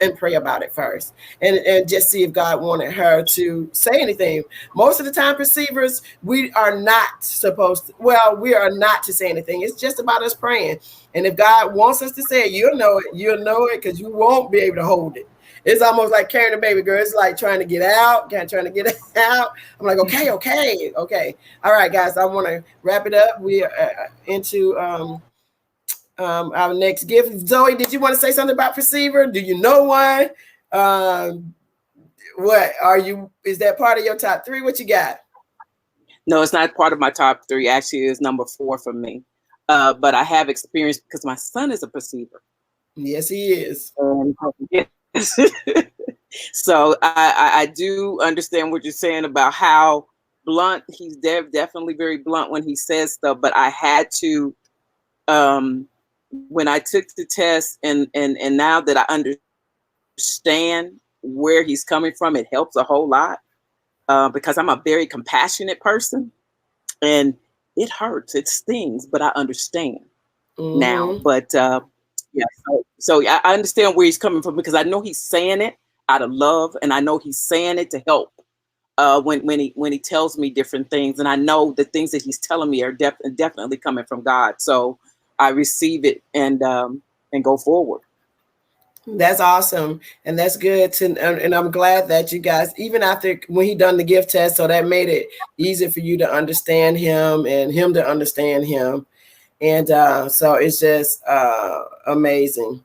and pray about it first, and just see if God wanted her to say anything. Most of the time, perceivers, we are not to say anything. It's just about us praying. And if God wants us to say it, you'll know it because you won't be able to hold it. It's almost like carrying a baby, girl. It's like trying to get out, trying to get out. I'm like, okay. All right, guys, I want to wrap it up. We are into our next gift. Zoe, did you want to say something about perceiver? Do you know one? What are you? Is that part of your top 3? What you got? No, it's not part of my top 3. Actually, it's number 4 for me. But I have experience because my son is a perceiver. Yes, he is. So I do understand what you're saying about how blunt he's definitely very blunt when he says stuff. But I had to when I took the test and now that I understand where he's coming from, it helps a whole lot because I'm a very compassionate person and it hurts, it stings, but I understand now. But yeah, so I understand where he's coming from because I know he's saying it out of love, and I know he's saying it to help when he tells me different things, and I know the things that he's telling me are definitely coming from God. So I receive it and go forward. That's awesome, and that's good and I'm glad that you guys, even after when he done the gift test, so that made it easier for you to understand him and him to understand him. And so it's just amazing.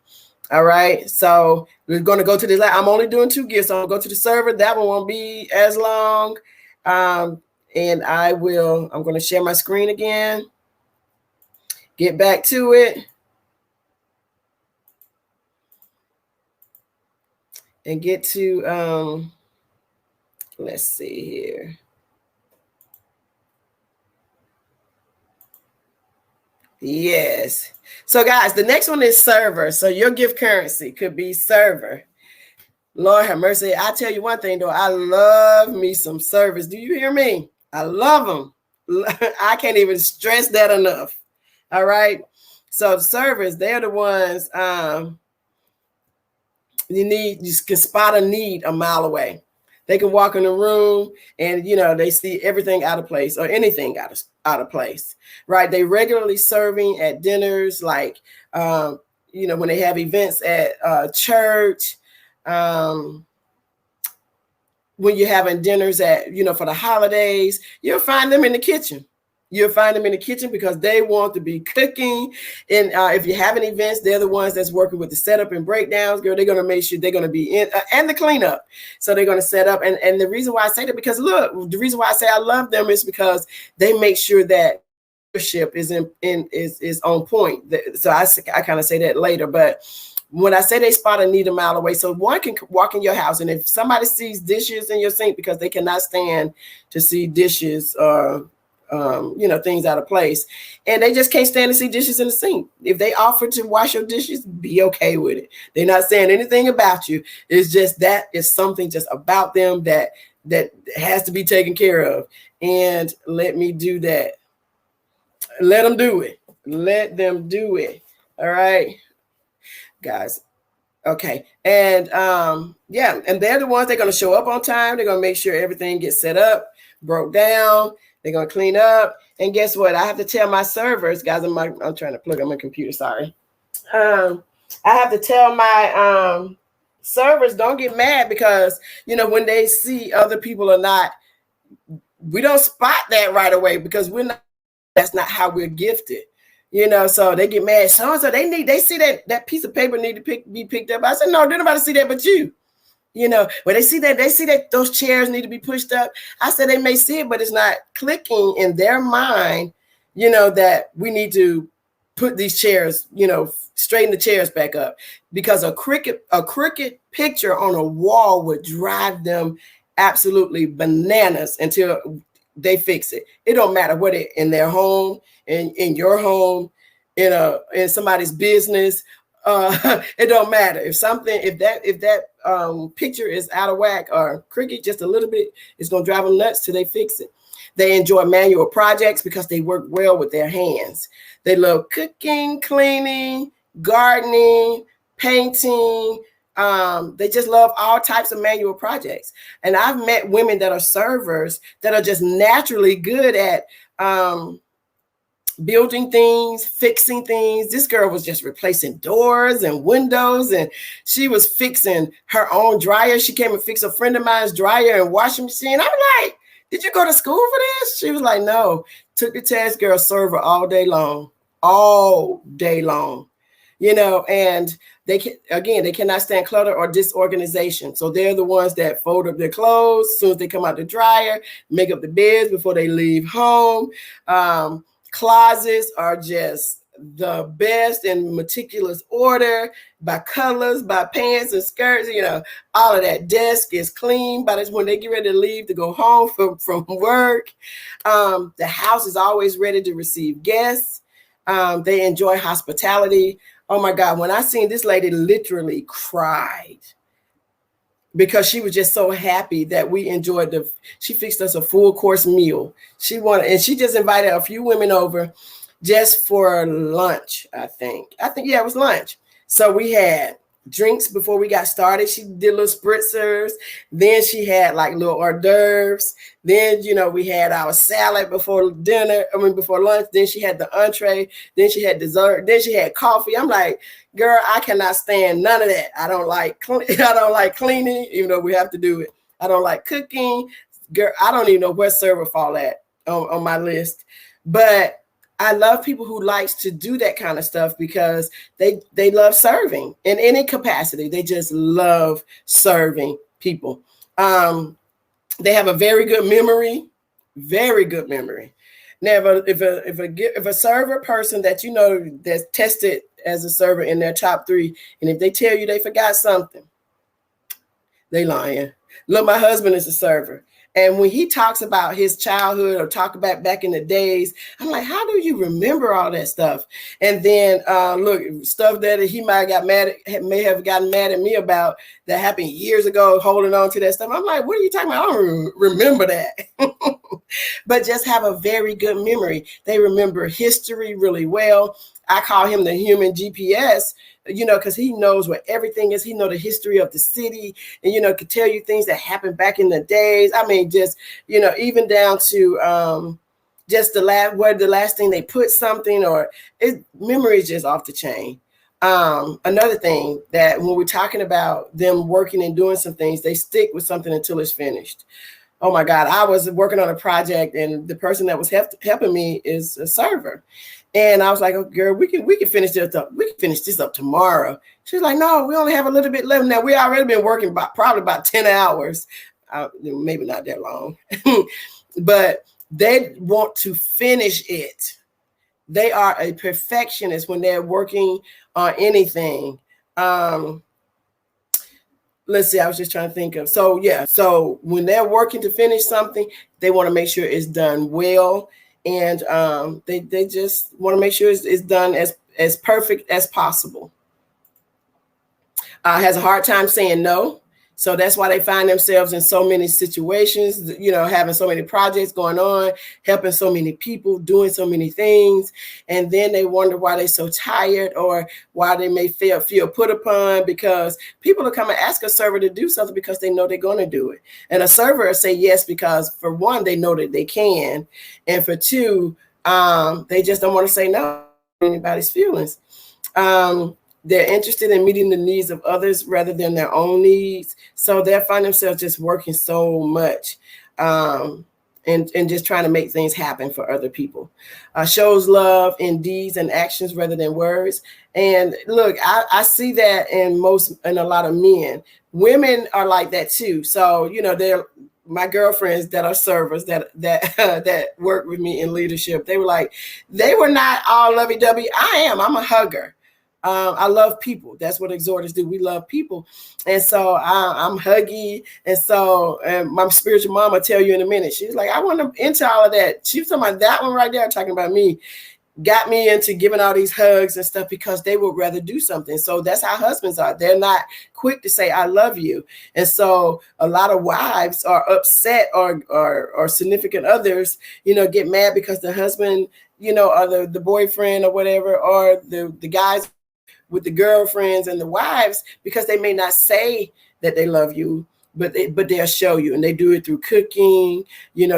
All right. So we're going to go to the I'm only doing 2 gifts. So I'll go to the server. That one won't be as long. And I'm going to share my screen again. Get back to it. And get to, let's see here. Yes. So guys, the next one is server. So your gift currency could be server. Lord have mercy. I tell you one thing though, I love me some servers. Do you hear me? I love them. I can't even stress that enough. All right. So the servers, they're the ones you can spot a need a mile away. They can walk in the room and, they see everything out of place or anything out of place, right? They regularly serving at dinners, like, when they have events at church, when you're having dinners at, for the holidays, you'll find them in the kitchen. You'll find them in the kitchen because they want to be cooking. And if you're having events, they're the ones that's working with the setup and breakdowns. Girl, they're going to make sure they're going to be in and the cleanup. So they're going to set up. And the reason why I say that, because look, the reason why I say I love them is because they make sure that leadership is is on point. So I kind of say that later. But when I say they spot a need a mile away, so one can walk in your house, and if somebody sees dishes in your sink because they cannot stand to see dishes or things out of place, and they just can't stand to see dishes in the sink. If they offer to wash your dishes, be okay with it. They're not saying anything about you. It's just that is something just about them that has to be taken care of. And let me do that. Let them do it. Let them do it. All right, guys. Okay. And and they're the ones, they're going to show up on time. They're going to make sure everything gets set up, broke down. They're going to clean up. And guess what? I have to tell my servers, guys, I'm trying to plug on my computer. Sorry. I have to tell my servers, don't get mad because, when they see other people or not, we don't spot that right away because that's not how we're gifted. So they get mad. So they see that piece of paper need to be picked up. I said, no, nobody see that but you. When they see that those chairs need to be pushed up. I said they may see it, but it's not clicking in their mind, that we need to put these chairs, straighten the chairs back up, because a crooked picture on a wall would drive them absolutely bananas until they fix it. It don't matter what it in their home, in your home, in somebody's business. It don't matter if that picture is out of whack or crooked just a little bit, it's gonna drive them nuts till they fix it. They enjoy manual projects because they work well with their hands. They love cooking, cleaning, gardening, painting. They just love all types of manual projects. And I've met women that are servers that are just naturally good at building things, fixing things. This girl was just replacing doors and windows, and she was fixing her own dryer. She came and fixed a friend of mine's dryer and washing machine. I'm like, did you go to school for this? She was like, no. Took the test, girl, server all day long, and they cannot stand clutter or disorganization. So they're the ones that fold up their clothes as soon as they come out the dryer, make up the beds before they leave home. Closets are just the best in meticulous order, by colors, by pants and skirts, all of that. Desk is clean by this when they get ready to leave to go home from work. The house is always ready to receive guests. They enjoy hospitality. Oh my God, when I seen this lady literally cried because she was just so happy that we enjoyed she fixed us a full course meal. She just invited a few women over just for lunch, I think. Yeah, it was lunch. So we had drinks before we got started. She did little spritzers. Then she had like little hors d'oeuvres. Then, we had our salad before lunch. Then she had the entree. Then she had dessert. Then she had coffee. I'm like, girl, I cannot stand none of that. I don't like cleaning, even though we have to do it. I don't like cooking. Girl, I don't even know where server fall at on my list. But I love people who likes to do that kind of stuff because they love serving in any capacity. They just love serving people. They have a very good memory. Now, if a server person that that's tested as a server in their top 3, and if they tell you they forgot something, they lying. Look, my husband is a server. And when he talks about his childhood or talk about back in the days, I'm like, how do you remember all that stuff? And then look, stuff that he may have gotten mad at me about that happened years ago, holding on to that stuff. I'm like, what are you talking about? I don't remember that. But just have a very good memory. They remember history really well. I call him the human GPS, because he knows where everything is. He knows the history of the city and, could tell you things that happened back in the days. I mean, just, even down to just the last thing they put something, or memory is just off the chain. Another thing that when we're talking about them working and doing some things, they stick with something until it's finished. Oh my God, I was working on a project and the person that was helping me is a server. And I was like, oh, girl, we can finish this up. We can finish this up tomorrow. She's like, no, we only have a little bit left. Now, we already been working probably about 10 hours, maybe not that long, but they want to finish it. They are a perfectionist when they're working on anything. Let's see, I was just trying to think of. So when they're working to finish something, they want to make sure it's done well. And they just want to make sure it's done as perfect as possible. Has a hard time saying no. So that's why they find themselves in so many situations, having so many projects going on, helping so many people, doing so many things. And then they wonder why they're so tired or why they may feel put upon, because people will come and ask a server to do something because they know they're going to do it. And a server will say yes because, for one, they know that they can. And for two, they just don't want to say no to anybody's feelings. They're interested in meeting the needs of others rather than their own needs. So they find themselves just working so much and just trying to make things happen for other people. Shows love in deeds and actions rather than words. And look, I see that in a lot of men. Women are like that too. So, my girlfriends that are servers that work with me in leadership, they were not all lovey-dovey. I'm a hugger. I love people. That's what exhorters do. We love people. And so I'm huggy. And so my spiritual mom will tell you in a minute. She's like, I want to into all of that. She was talking about that one right there, talking about me. Got me into giving all these hugs and stuff because they would rather do something. So that's how husbands are. They're not quick to say, I love you. And so a lot of wives are upset or significant others, get mad because the husband, or the boyfriend or whatever, or the guys with the girlfriends and the wives, because they may not say that they love you, but they'll show you, and they do it through cooking,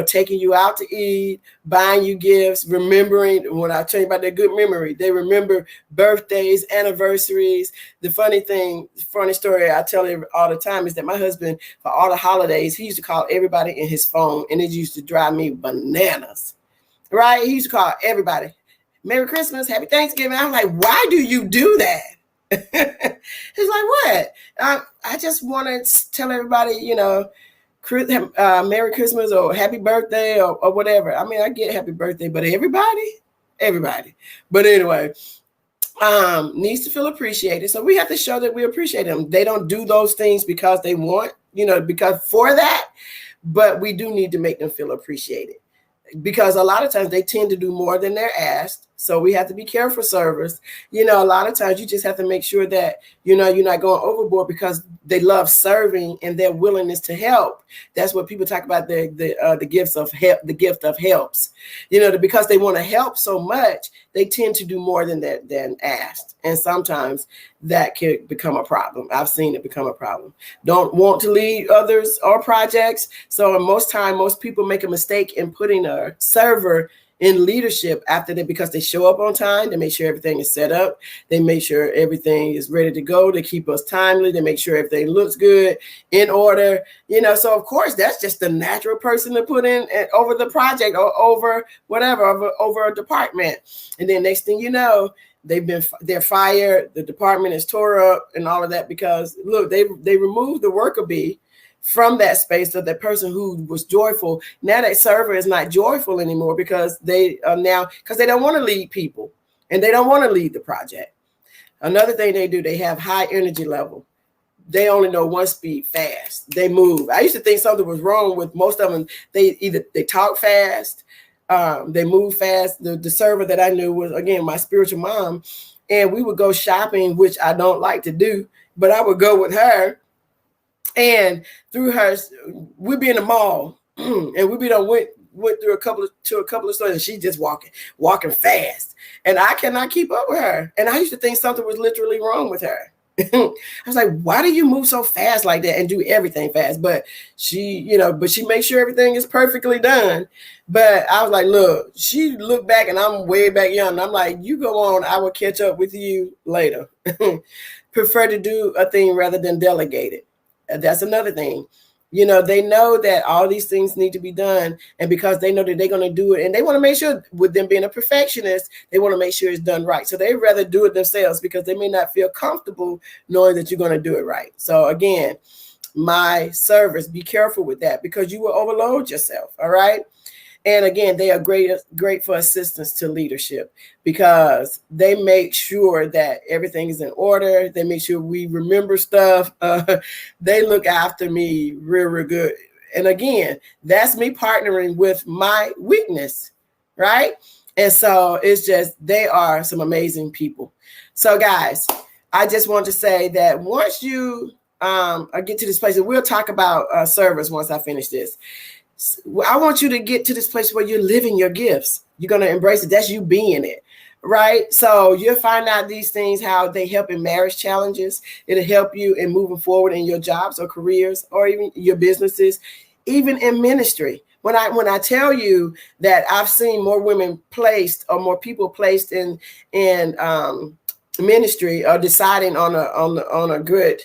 taking you out to eat, buying you gifts, remembering. When I tell you about their good memory, they remember birthdays, anniversaries. The funny story I tell all the time is that my husband, for all the holidays, he used to call everybody in his phone, and it used to drive me bananas, right? He used to call everybody, Merry Christmas, Happy Thanksgiving. I'm like, why do you do that? He's like, what? I just want to tell everybody, Merry Christmas or Happy Birthday or whatever. I mean, I get Happy Birthday, but everybody. But anyway, needs to feel appreciated. So we have to show that we appreciate them. They don't do those things because they want, because for that, but we do need to make them feel appreciated. Because a lot of times they tend to do more than they're asked. So we have to be careful, servers. A lot of times you just have to make sure that, you're not going overboard, because they love serving and their willingness to help. That's what people talk about, the gifts of help, the gift of helps. Because they want to help so much, they tend to do more than asked. And sometimes that can become a problem. I've seen it become a problem. Don't want to lead others or projects. So most people make a mistake in putting a server in leadership because they show up on time. They make sure everything is set up. They make sure everything is ready to go. They keep us timely. They make sure everything looks good, in order. So of course that's just the natural person to put in over the project or over whatever, over a department. And then next thing you know, they're fired. The department is tore up and all of that because look, they removed the worker bee from that space of that person who was joyful. Now that server is not joyful anymore because they don't want to lead people and they don't want to lead the project. Another thing they do, they have high energy level. They only know one speed, fast. They move. I used to think something was wrong with most of them. They talk fast, they move fast. The server that I knew was, again, my spiritual mom, and we would go shopping, which I don't like to do, but I would go with her. And through her, we'd be in the mall, and we'd be went through a couple of stores, and she's just walking fast, and I cannot keep up with her. And I used to think something was literally wrong with her. I was like, why do you move so fast like that and do everything fast? But she makes sure everything is perfectly done. But I was like, look, she looked back, and I'm way back young. And I'm like, you go on, I will catch up with you later. Prefer to do a thing rather than delegate it. That's another thing. They know that all these things need to be done. And because they know that they're going to do it, and they want to make sure, with them being a perfectionist, they want to make sure it's done right. So they'd rather do it themselves because they may not feel comfortable knowing that you're going to do it right. So again, my servers, be careful with that because you will overload yourself. All right. And again, they are great for assistance to leadership because they make sure that everything is in order. They make sure we remember stuff. They look after me real good. And again, that's me partnering with my weakness, right? And so it's just, they are some amazing people. So guys, I just want to say that once you get to this place, and we'll talk about service once I finish this. I want you to get to this place where you're living your gifts. You're going to embrace it. That's you being it, right? So you'll find out these things, how they help in marriage challenges. It'll help you in moving forward in your jobs or careers or even your businesses, even in ministry. When I tell you that I've seen more women placed or more people placed in ministry or deciding on a good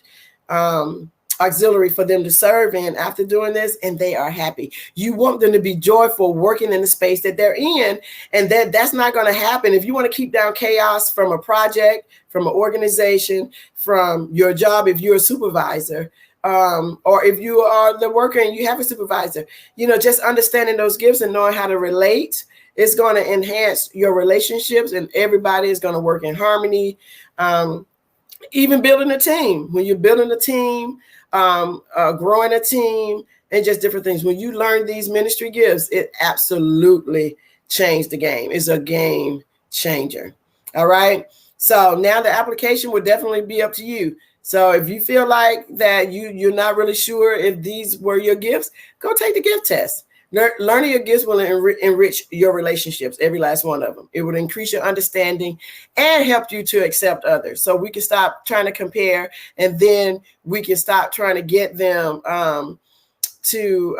auxiliary for them to serve in after doing this, and they are happy. You want them to be joyful working in the space that they're in, and that's not going to happen. If you want to keep down chaos from a project, from an organization, from your job, if you're a supervisor, or if you are the worker and you have a supervisor, just understanding those gifts and knowing how to relate is going to enhance your relationships, and everybody is going to work in harmony. Even building a team, when you're building a team, growing a team, and just different things. When you learn these ministry gifts, it absolutely changed the game. It's a game changer. All right. So now the application will definitely be up to you. So if you feel like that you're not really sure if these were your gifts, go take the gift test. Learning your gifts will enrich your relationships, every last one of them. It will increase your understanding and help you to accept others. So we can stop trying to compare, and then we can stop trying to get them to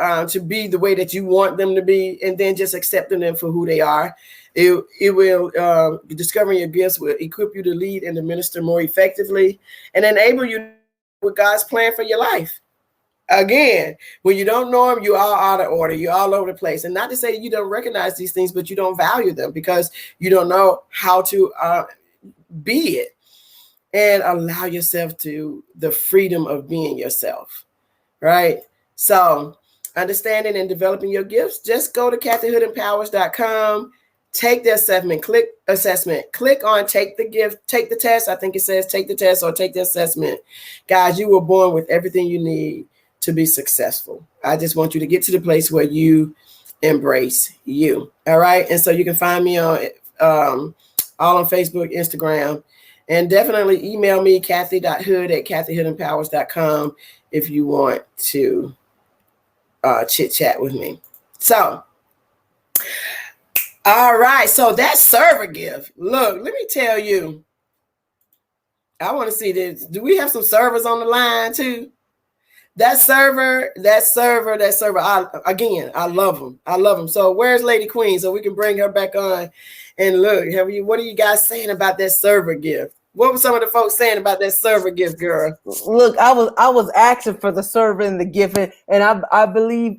be the way that you want them to be, and then just accepting them for who they are. It will discovering your gifts will equip you to lead and to minister more effectively, and enable you with God's plan for your life. Again, when you don't know them, you're all out of order. You're all over the place. And not to say you don't recognize these things, but you don't value them because you don't know how to be it, and allow yourself to the freedom of being yourself. Right? So understanding and developing your gifts, just go to kathyhoodempowers.com. Take the assessment, click on take the gift, take the test. I think it says take the test or take the assessment. Guys, you were born with everything you need to be successful. I just want you to get to the place where you embrace you. All right. And so you can find me on all on Facebook, Instagram, and definitely email me, kathy.hood@kathyhoodempowers.com if you want to chit chat with me. So, all right. So that server gift. Look, let me tell you. I want to see this. Do we have some servers on the line too? That server. I love them. I love them. So where's Lady Queen? So we can bring her back on and look. What are you guys saying about that server gift? What were some of the folks saying about that server gift, girl? Look, I was asking for the server and the gift, and I believe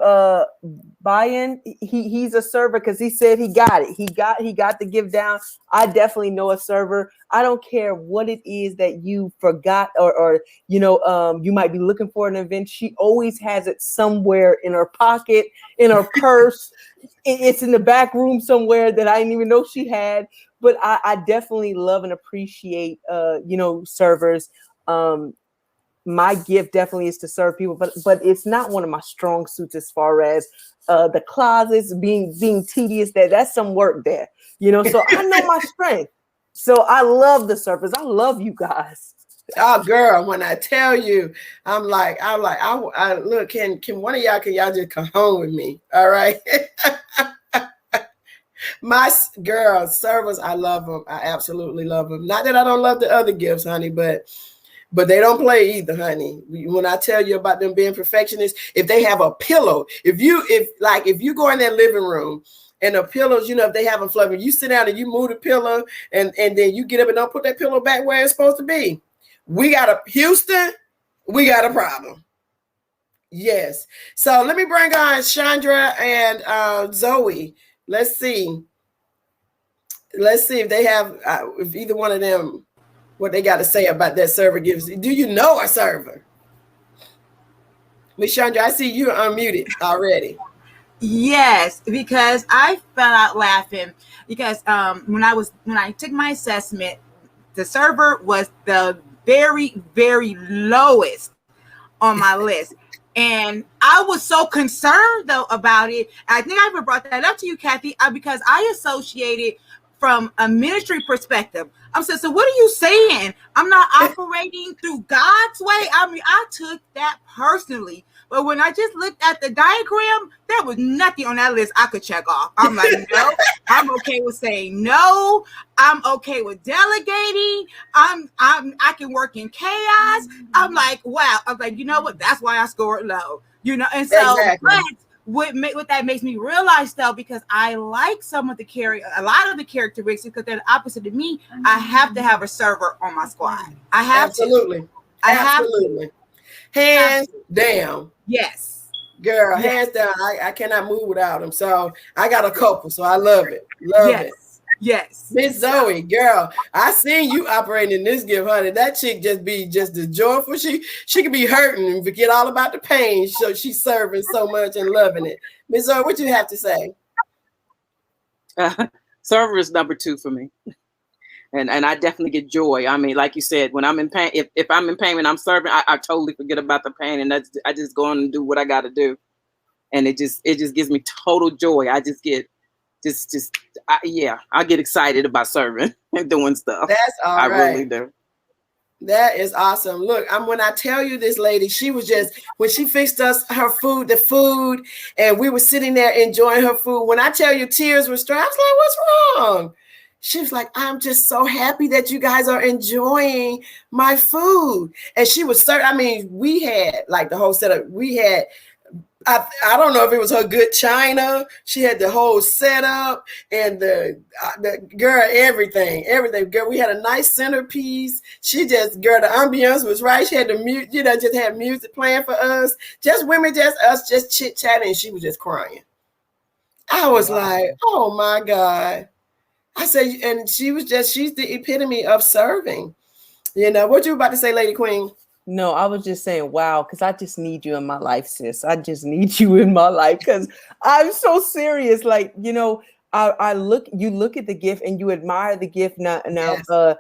Brian, he's a server because he said he got it. He got the gift down. I definitely know a server. I don't care what it is that you forgot or you might be looking for an event. She always has it somewhere in her pocket, in her purse. It's in the back room somewhere that I didn't even know she had. But I definitely love and appreciate, servers. My gift definitely is to serve people, but it's not one of my strong suits as far as the closets being tedious. That's some work there, So I know my strength. So I love the servers. I love you guys. Oh, girl, when I tell you, I look. Can one of y'all just come home with me? All right. My girl servers, I love them. I absolutely love them. Not that I don't love the other gifts, honey, but they don't play either, honey. When I tell you about them being perfectionists, if they have a pillow, if you go in their living room and the pillows, if they have them fluffy, you sit down and you move the pillow and then you get up and don't put that pillow back where it's supposed to be. Houston, we got a problem. Yes. So let me bring on Chandra and Zoe. Let's see if they have, if either one of them, what they got to say about that server gives. Do you know a server? Miss Chandra, I see you unmuted already. Yes, because I fell out laughing because when I took my assessment, the server was the very, very lowest on my list. And I was so concerned though about it. I think I even brought that up to you, Kathy, because I associated from a ministry perspective. I'm saying, so what are you saying? I'm not operating through God's way. I mean, I took that personally. But when I just looked at the diagram, there was nothing on that list I could check off. I'm like, no, I'm okay with saying no. I'm okay with delegating. I can work in chaos. I'm like, wow. I'm like, you know what? That's why I scored low. And so exactly. But what that makes me realize though, because I like a lot of the characteristics because they're the opposite of me. I have to have a server on my squad. I have Absolutely. to. I have to. Hands down. Yes. Girl, hands down. I cannot move without them. So I got a couple. So I love it. Love it. Yes. Miss Zoe, girl, I seen you operating in this gift, honey. That chick just be just as joyful. She could be hurting and forget all about the pain. So she's serving so much and loving it. Miss Zoe, what you have to say? Server is number 2 for me. And I definitely get joy. I mean, like you said, when I'm in pain, if I'm in pain and I'm serving, I totally forget about the pain, and I just go on and do what I got to do, and it just gives me total joy. I just get I get excited about serving and doing stuff. That's all right. I really do. That is awesome. Look, when I tell you this lady, she was just, when she fixed us her food, the food, and we were sitting there enjoying her food. When I tell you tears were streaming, I was like, what's wrong? She was like, I'm just so happy that you guys are enjoying my food. And she was certain, I mean, we had like the whole setup. We had, I don't know if it was her good china. She had the whole setup and the girl, everything. Girl, we had a nice centerpiece. She just, girl, the ambiance was right. She had the music, just had music playing for us. Just women, just us, just chit chatting. And she was just crying. I was like, oh my God. I said, and she's the epitome of serving. What you about to say, Lady Queen? No, I was just saying, wow, because I just need you in my life, sis. I just need you in my life because I'm so serious. Like, you look at the gift and you admire the gift. Now, yes.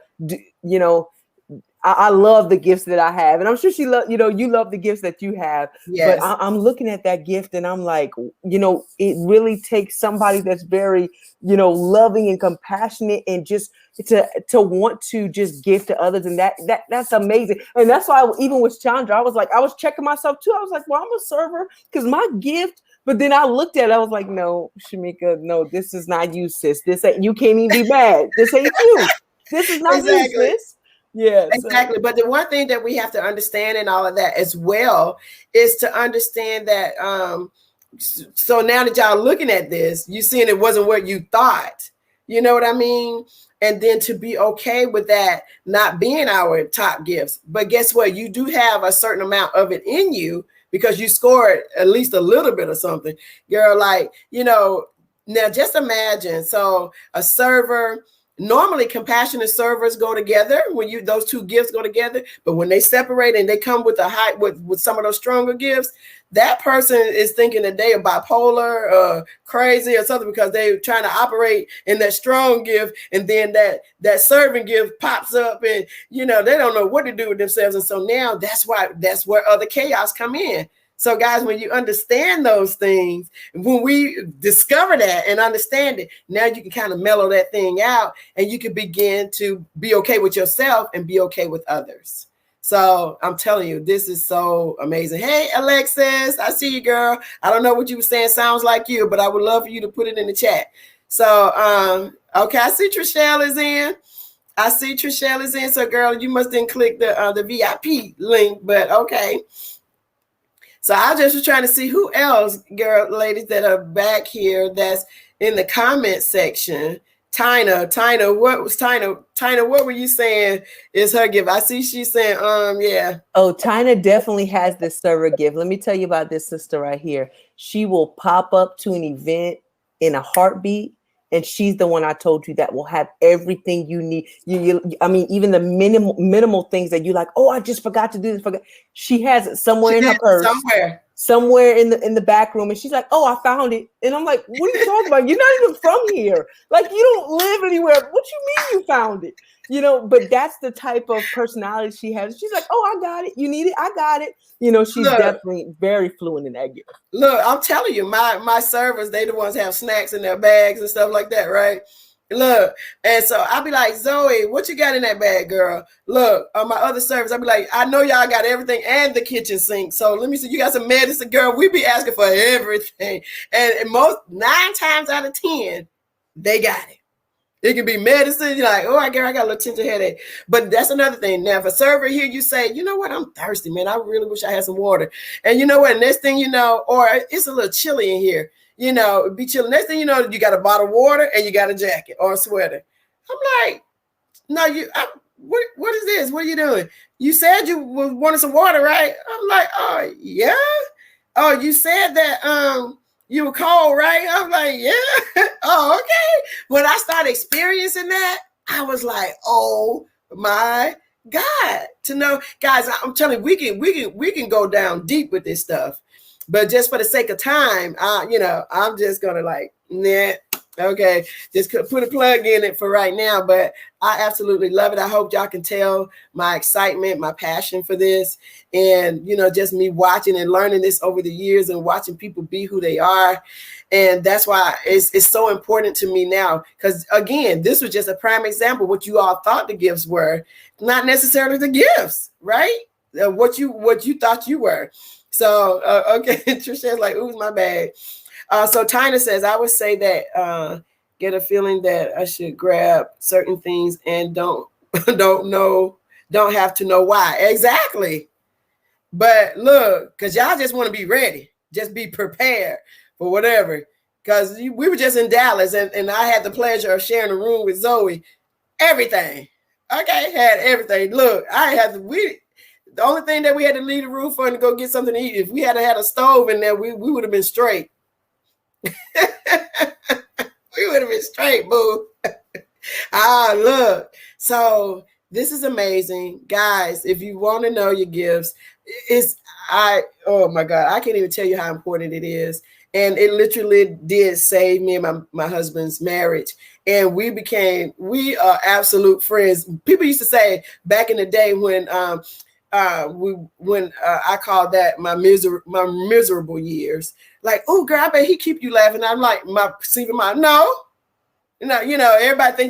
I love the gifts that I have, and I'm sure you love the gifts that you have. Yes. But I'm looking at that gift and I'm like, it really takes somebody that's very, loving and compassionate and just to want to just give to others. And that's amazing. And that's why even with Chandra, I was checking myself too. I was like, well, I'm a server because my gift. But then I looked at it, I was like, no, Shamika, no, this is not you, sis. This ain't, you can't even be mad. This ain't you. This is not you, sis. Yeah, exactly. But the one thing that we have to understand in all of that as well is to understand that so now that y'all looking at this, you seeing it wasn't what you thought. You know what I mean? And then to be okay with that not being our top gifts. But guess what? You do have a certain amount of it in you because you scored at least a little bit of something. Girl, like, now just imagine. So a server, normally compassionate servers go together when those two gifts go together, but when they separate and they come with with some of those stronger gifts, that person is thinking that they are bipolar, crazy or something because they're trying to operate in that strong gift, and then that serving gift pops up, and they don't know what to do with themselves. And so now that's where other chaos come in. So guys, when you understand those things, when we discover that and understand it, now you can kind of mellow that thing out and you can begin to be okay with yourself and be okay with others. So I'm telling you, this is so amazing. Hey, Alexis, I see you, girl. I don't know what you were saying sounds like you, but I would love for you to put it in the chat. So, okay, I see Trishelle is in. So girl, you must then click the VIP link, but okay. So I just was trying to see who else, girl, ladies that are back here that's in the comment section. Tina, what was Tina, what were you saying is her gift? I see she's saying, yeah. Oh, Tina definitely has this server gift. Let me tell you about this sister right here. She will pop up to an event in a heartbeat. And she's the one I told you that will have everything you need. I mean, even the minimal things that you like. Oh, I just forgot to do this. She has it somewhere in her purse, somewhere in the back room, and she's like, "Oh, I found it." And I'm like, "What are you talking about? You're not even from here. Like, you don't live anywhere. What you mean you found it?" But that's the type of personality she has. She's like, "Oh, I got it. You need it? I got it." She's definitely very fluent in that gift. Look, I'm telling you, my servers, they the ones have snacks in their bags and stuff like that, right? Look, and so I'll be like, Zoe, what you got in that bag, girl? Look, on my other servers, I'll be like, I know y'all got everything and the kitchen sink. So let me see, you got some medicine, girl. We be asking for everything. And 9 times out of 10, they got it. It can be medicine. You're like, oh, I got a little tinge of headache. But that's another thing. Now, if a server here, you say, you know what? I'm thirsty, man. I really wish I had some water. And you know what? Next thing you know, or it's a little chilly in here. Be chilly. Next thing you know, you got a bottle of water and you got a jacket or a sweater. I'm like, no, what is this? What are you doing? You said you wanted some water, right? I'm like, oh, yeah. Oh, you said that You were cold, right? I'm like, yeah. Oh, okay. When I started experiencing that, I was like, oh my God. To know, guys, I'm telling you, we can go down deep with this stuff. But just for the sake of time, I'm just gonna like, nah, okay, just put a plug in it for right now. But I absolutely love it. I hope y'all can tell my excitement, my passion for this, and just me watching and learning this over the years and watching people be who they are. And that's why it's so important to me now, because again, this was just a prime example what you all thought the gifts were, not necessarily the gifts, right? What you thought you were. So okay, Trisha's like, ooh, my bad. So Tina says, I would say that get a feeling that I should grab certain things and don't have to know why. Exactly. But look, because y'all just want to be ready. Just be prepared for whatever. Because we were just in Dallas and I had the pleasure of sharing a room with Zoe. Everything. Okay, had everything. Look, the only thing that we had to leave the room for and to go get something to eat, if we had a stove in there, we would have been straight. We would have been straight, boo. Look. So this is amazing. Guys, if you want to know your gifts, oh my God, I can't even tell you how important it is. And it literally did save me and my husband's marriage. And we are absolute friends. People used to say back in the day when I called that my miserable years, like, oh girl, I bet he keep you laughing. I'm like, no. Everybody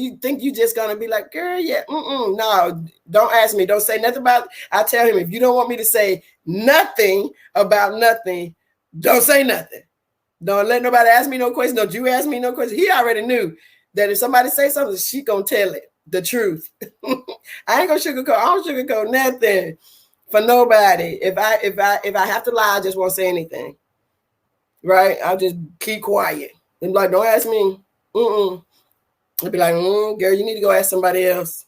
you think you just gonna be like, girl, yeah, no, don't ask me, don't say nothing about it. I tell him, if you don't want me to say nothing about nothing, don't say nothing. Don't let nobody ask me no questions. Don't you ask me no questions. He already knew that if somebody say something, she gonna tell it the truth. I ain't gonna sugarcoat. I don't sugarcoat nothing for nobody. If I have to lie, I just won't say anything. Right? I'll just keep quiet and like, don't ask me. I'll be like, girl, you need to go ask somebody else.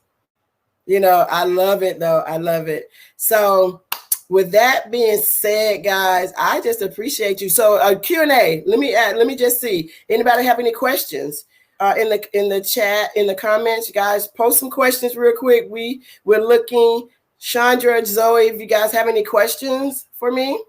I love it though. I love it. So with that being said, guys, I just appreciate you. So Q&A, let me just see. Anybody have any questions in the chat, in the comments? You guys post some questions real quick. We're looking. Chandra, Zoe, if you guys have any questions for me.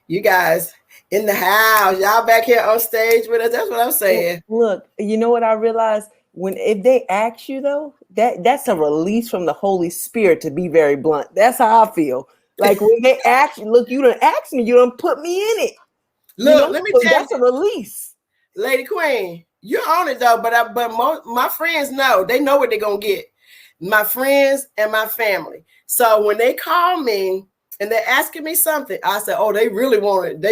You guys in the house, y'all back here on stage with us. That's what I'm saying. Look, you know what I realized? If they ask you though, that's a release from the Holy Spirit, to be very blunt. That's how I feel. Like when they ask you, look, you done asked me, you done put me in it. Look, let me tell you, that's a release. Lady Queen, you're on it though, but my friends know. They know what they're gonna get. My friends and my family. So when they call me and they're asking me something, I said, oh, they really wanted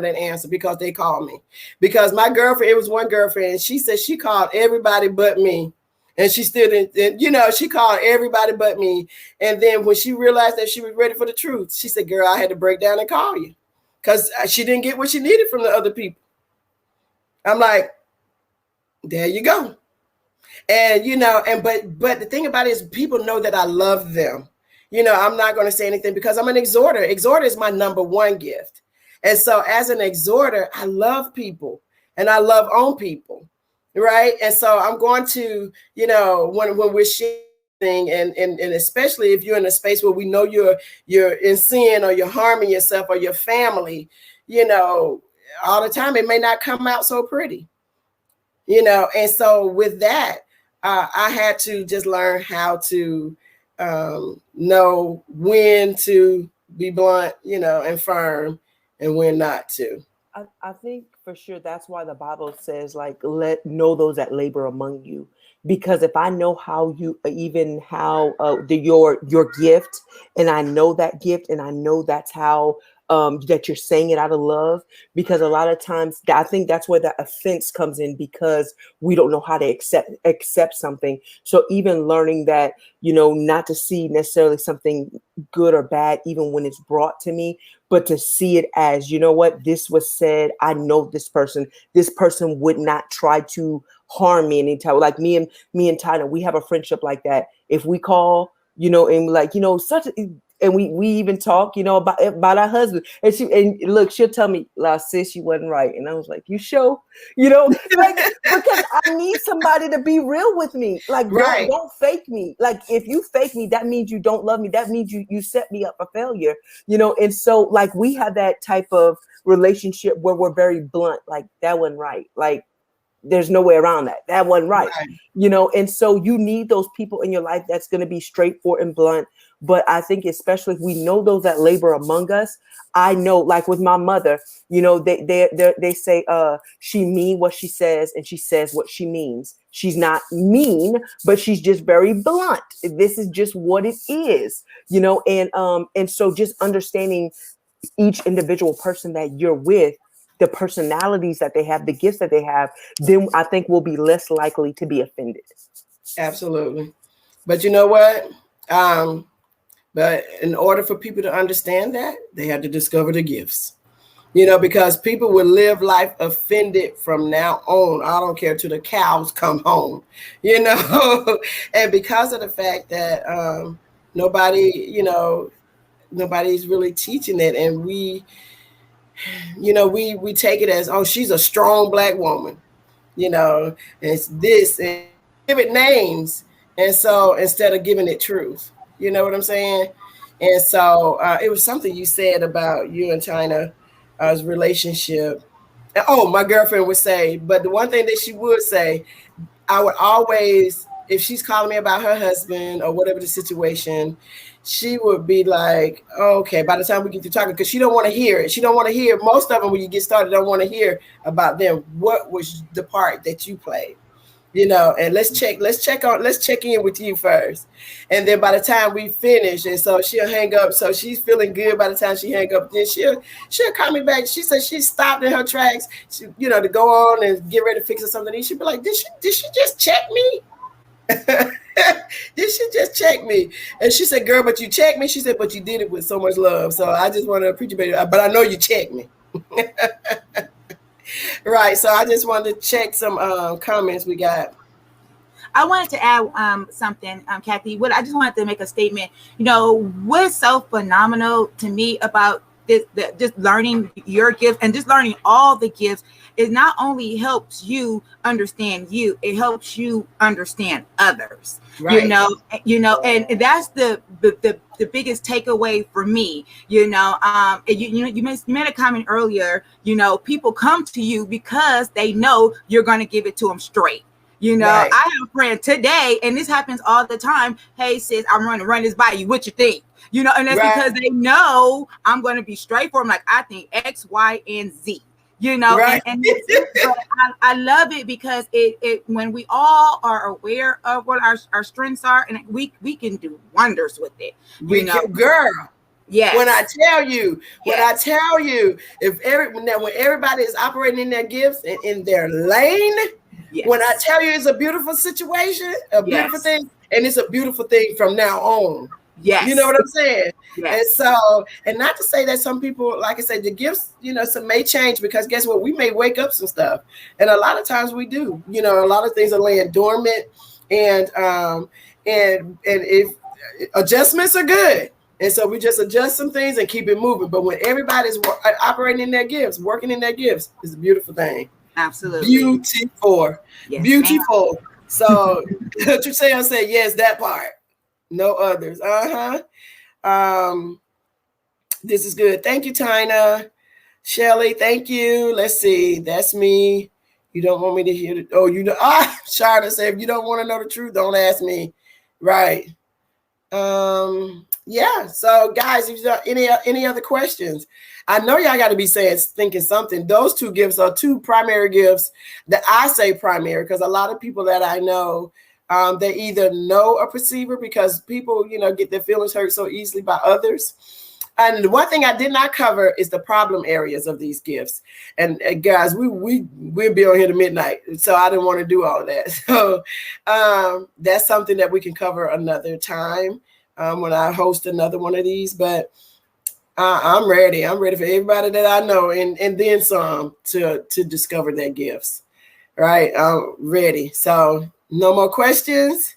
an answer because they called me. Because my girlfriend, it was one girlfriend, and she said she called everybody but me. And she still didn't, she called everybody but me. And then when she realized that she was ready for the truth, she said, girl, I had to break down and call you. Because she didn't get what she needed from the other people. I'm like, there you go. And, but the thing about it is people know that I love them. I'm not going to say anything because I'm an exhorter. Exhorter is my number one gift. And so as an exhorter, I love people and I love on people. Right. And so I'm going to, when we're sharing and especially if you're in a space where we know you're in sin or you're harming yourself or your family, all the time, it may not come out so pretty, and so with that, I had to just learn how to know when to be blunt, and firm and when not to. I think for sure that's why the Bible says, like, let know those that labor among you. Because if I know how you, even how your gift, and I know that gift, and I know that's how that you're saying it out of love, because a lot of times I think that's where the offense comes in, because we don't know how to accept something. So even learning that, not to see necessarily something good or bad, even when it's brought to me, but to see it as, what, this was said. I know this person would not try to harm me anytime. Like me and Tina, we have a friendship like that. If we call, and like, and we even talk, you know, about our husband. And look, she'll tell me, sis, you wasn't right. And I was like, you sure? You know, like, because I need somebody to be real with me. Like, Right. don't fake me. Like, if you fake me, that means you don't love me. That means you set me up for failure, you know? And so like, we have that type of relationship where we're very blunt, like, that wasn't right. Like, there's no way around that. That wasn't right. You know, and so you need those people in your life that's going to be straightforward and blunt. But I think especially if we know those that labor among us, I know, like with my mother, you know, they say she mean what she says and she says what she means. She's not mean, but she's just very blunt. This is just what it is, you know, and so just understanding each individual person that you're with, the personalities that they have, the gifts that they have, then I think we'll be less likely to be offended. Absolutely. But you know what? But in order for people to understand that, they have to discover the gifts. You know, because people will live life offended from now on. I don't care till the cows come home, you know, and because of the fact that nobody's really teaching it. And we take it as, oh, she's a strong Black woman, you know, and it's this, and give it names. And so instead of giving it truth, you know what I'm saying? And so it was something you said about you and China's relationship. Oh, my girlfriend would say, but the one thing that she would say, I would always, if she's calling me about her husband or whatever the situation, she would be like, okay, by the time we get to talking, because she don't want to hear it. She don't want to hear, most of them when you get started don't want to hear about them. What was the part that you played? You know, and let's check in with you first. And then by the time we finish, and so she'll hang up. So she's feeling good by the time she hang up. Then she'll call me back. She said she stopped in her tracks, to go on and get ready to fix something. And she'd be like, did she just check me? Did she just check me? And she said, girl, but you checked me. She said, but you did it with so much love. So I just want to appreciate it. But I know you checked me. Right. So I just wanted to check some comments we got. I wanted to add something, Kathy. I just wanted to make a statement. You know, what's so phenomenal to me about this, just learning your gifts and just learning all the gifts, is not only helps you understand you, it helps you understand others. Right. You know, and that's the biggest takeaway for me. You made a comment earlier. You know, people come to you because they know you're going to give it to them straight. You know, right. I have a friend today, and this happens all the time. Hey, sis, I'm going to run this by you. What you think? You know, and that's right. Because they know I'm going to be straightforward. Like, I think X, Y, and Z. You know, right. and but I love it because it when we all are aware of what our strengths are, and we can do wonders with it. Girl. Yes. When I tell you, when everybody is operating in their gifts and in their lane, yes. When I tell you it's a beautiful situation, a beautiful yes. thing, and it's a beautiful thing from now on. Yes. You know what I'm saying? Yes. And so, and not to say that some people, like I said, the gifts, some may change, because guess what? We may wake up some stuff. And a lot of times we do, a lot of things are laying dormant, and if adjustments are good. And so we just adjust some things and keep it moving. But when everybody's operating in their gifts, working in their gifts, it's a beautiful thing. Absolutely. Beautiful. Yes, beautiful. Ma'am. So Truseo said, yes, that part. No others. This is good. Thank you, Tina. Shelly, thank you. Let's see. That's me. You don't want me to hear it. Oh, Sharda said, if you don't want to know the truth, don't ask me. Right. Yeah. So guys, if you got any other questions, I know y'all got to be thinking something. Those two gifts are two primary gifts that I say primary, because a lot of people that I know, they either know a perceiver, because people, get their feelings hurt so easily by others. And the one thing I did not cover is the problem areas of these gifts. And guys, we'll be on here to midnight, so I didn't want to do all that. So that's something that we can cover another time when I host another one of these. But I'm ready. I'm ready for everybody that I know, and then some, to discover their gifts. Right? I'm ready. So no more questions.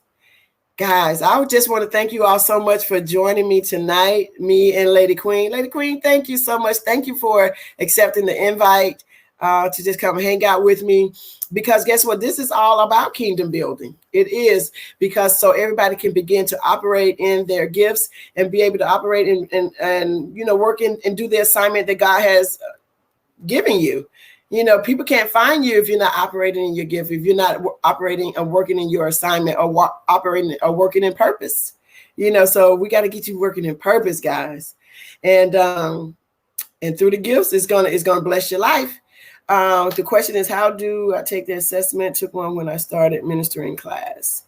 Guys, I would just want to thank you all so much for joining me tonight, me and Lady Queen. Lady Queen, thank you so much. Thank you for accepting the invite to just come hang out with me. Because guess what? This is all about kingdom building. It is, because so everybody can begin to operate in their gifts and be able to operate and work and do the assignment that God has given you. People can't find you if you're not operating in your gift, if you're not operating and working in your assignment, or operating or working in purpose. So we got to get you working in purpose, guys. And through the gifts, it's gonna bless your life. The question is, how do I take the assessment? Took one when I started ministering class.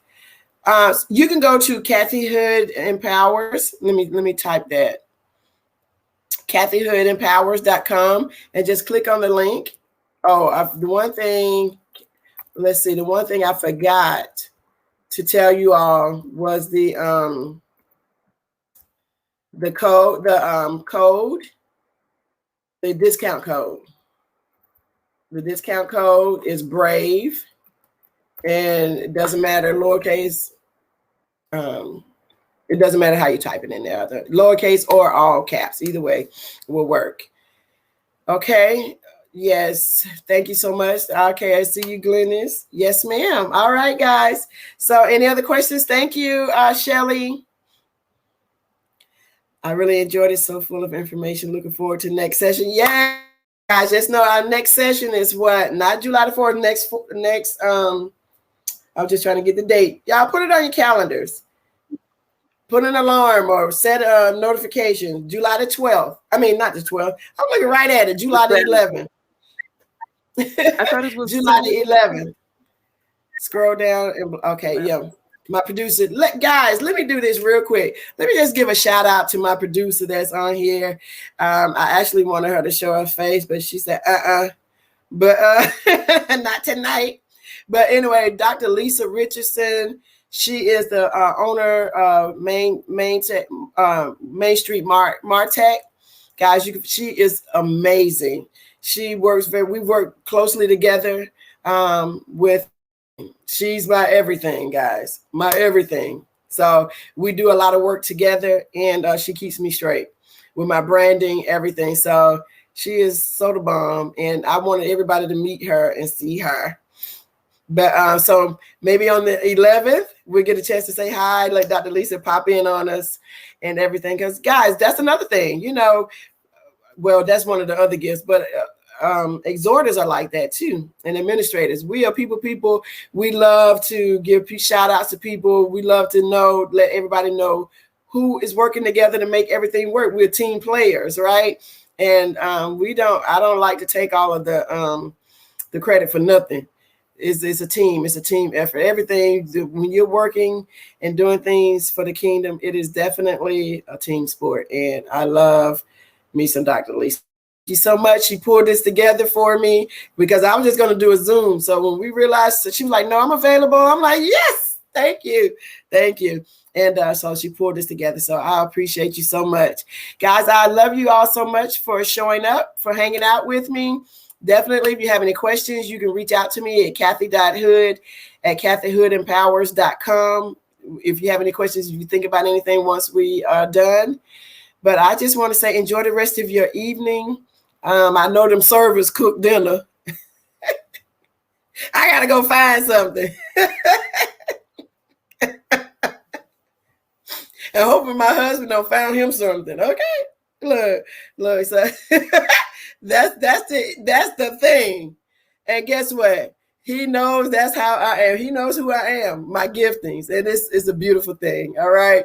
You can go to Kathy Hood Empowers. Let me type that. KathyHoodEmpowers.com and just click on the link. Oh, the one thing I forgot to tell you all was the code, the discount code. The discount code is BRAVE, and it doesn't matter lowercase. It doesn't matter how you type it in there, either lowercase or all caps. Either way will work. Okay. Yes. Thank you so much. Okay. I see you, Glennis. Yes, ma'am. All right, guys. So any other questions? Thank you, Shelly. I really enjoyed it. So full of information. Looking forward to the next session. Yeah, guys. Just know our next session is what? Not July the 4th. Next. I'm just trying to get the date. Y'all put it on your calendars. Put an alarm or set a notification. July the 12th. I mean, not the 12th. I'm looking right at it. July the 11th. I thought it was July the 11th. Scroll down. Okay, yeah. My producer. Guys, let me do this real quick. Let me just give a shout out to my producer that's on here. I actually wanted her to show her face, but she said, but not tonight. But anyway, Dr. Lisa Richardson. She is the owner of Main Street Martech. Guys, she is amazing. She works we work closely together she's my everything, guys, my everything. So we do a lot of work together, and she keeps me straight with my branding, everything. So she is so the bomb, and I wanted everybody to meet her and see her. But so maybe on the 11th, we'll get a chance to say hi, let Dr. Lisa pop in on us and everything. Because, guys, that's another thing, well, that's one of the other gifts, but exhorters are like that too, and administrators. We are people. We love to give shout outs to people. We love to let everybody know who is working together to make everything work. We're team players, right? And I don't like to take all of the credit for nothing. It's a team. It's a team effort. Everything, when you're working and doing things for the kingdom, it is definitely a team sport. And I love me some Dr. Lisa. Thank you so much. She pulled this together for me because I was just going to do a Zoom. So when we realized that, she was like, no, I'm available. I'm like, yes, thank you. Thank you. And so she pulled this together. So I appreciate you so much. Guys, I love you all so much for showing up, for hanging out with me. Definitely, if you have any questions, you can reach out to me at kathy.hood@kathyhoodempowers.com. If you have any questions, if you think about anything once we are done. But I just want to say, enjoy the rest of your evening. I know them servers cook dinner. I got to go find something. And hoping my husband don't found him something. Okay. Look, so that's the thing. And guess what? He knows that's how I am. He knows who I am, my giftings. And it's a beautiful thing. All right.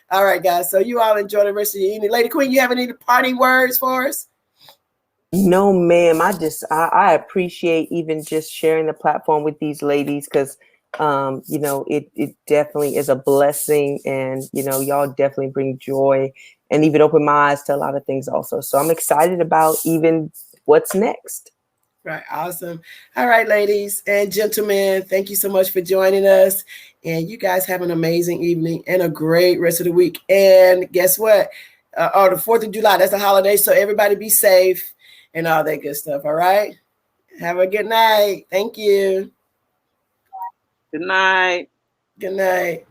All right, guys. So you all enjoy the rest of your evening. Lady Queen, you have any parting words for us? No, ma'am. I appreciate even just sharing the platform with these ladies, because it definitely is a blessing, and y'all definitely bring joy and even open my eyes to a lot of things also. So I'm excited about even what's next. Right. Awesome. All right, ladies and gentlemen, thank you so much for joining us. And you guys have an amazing evening and a great rest of the week. And guess what? The 4th of July, that's a holiday. So everybody be safe and all that good stuff. All right. Have a good night. Thank you. Good night. Good night.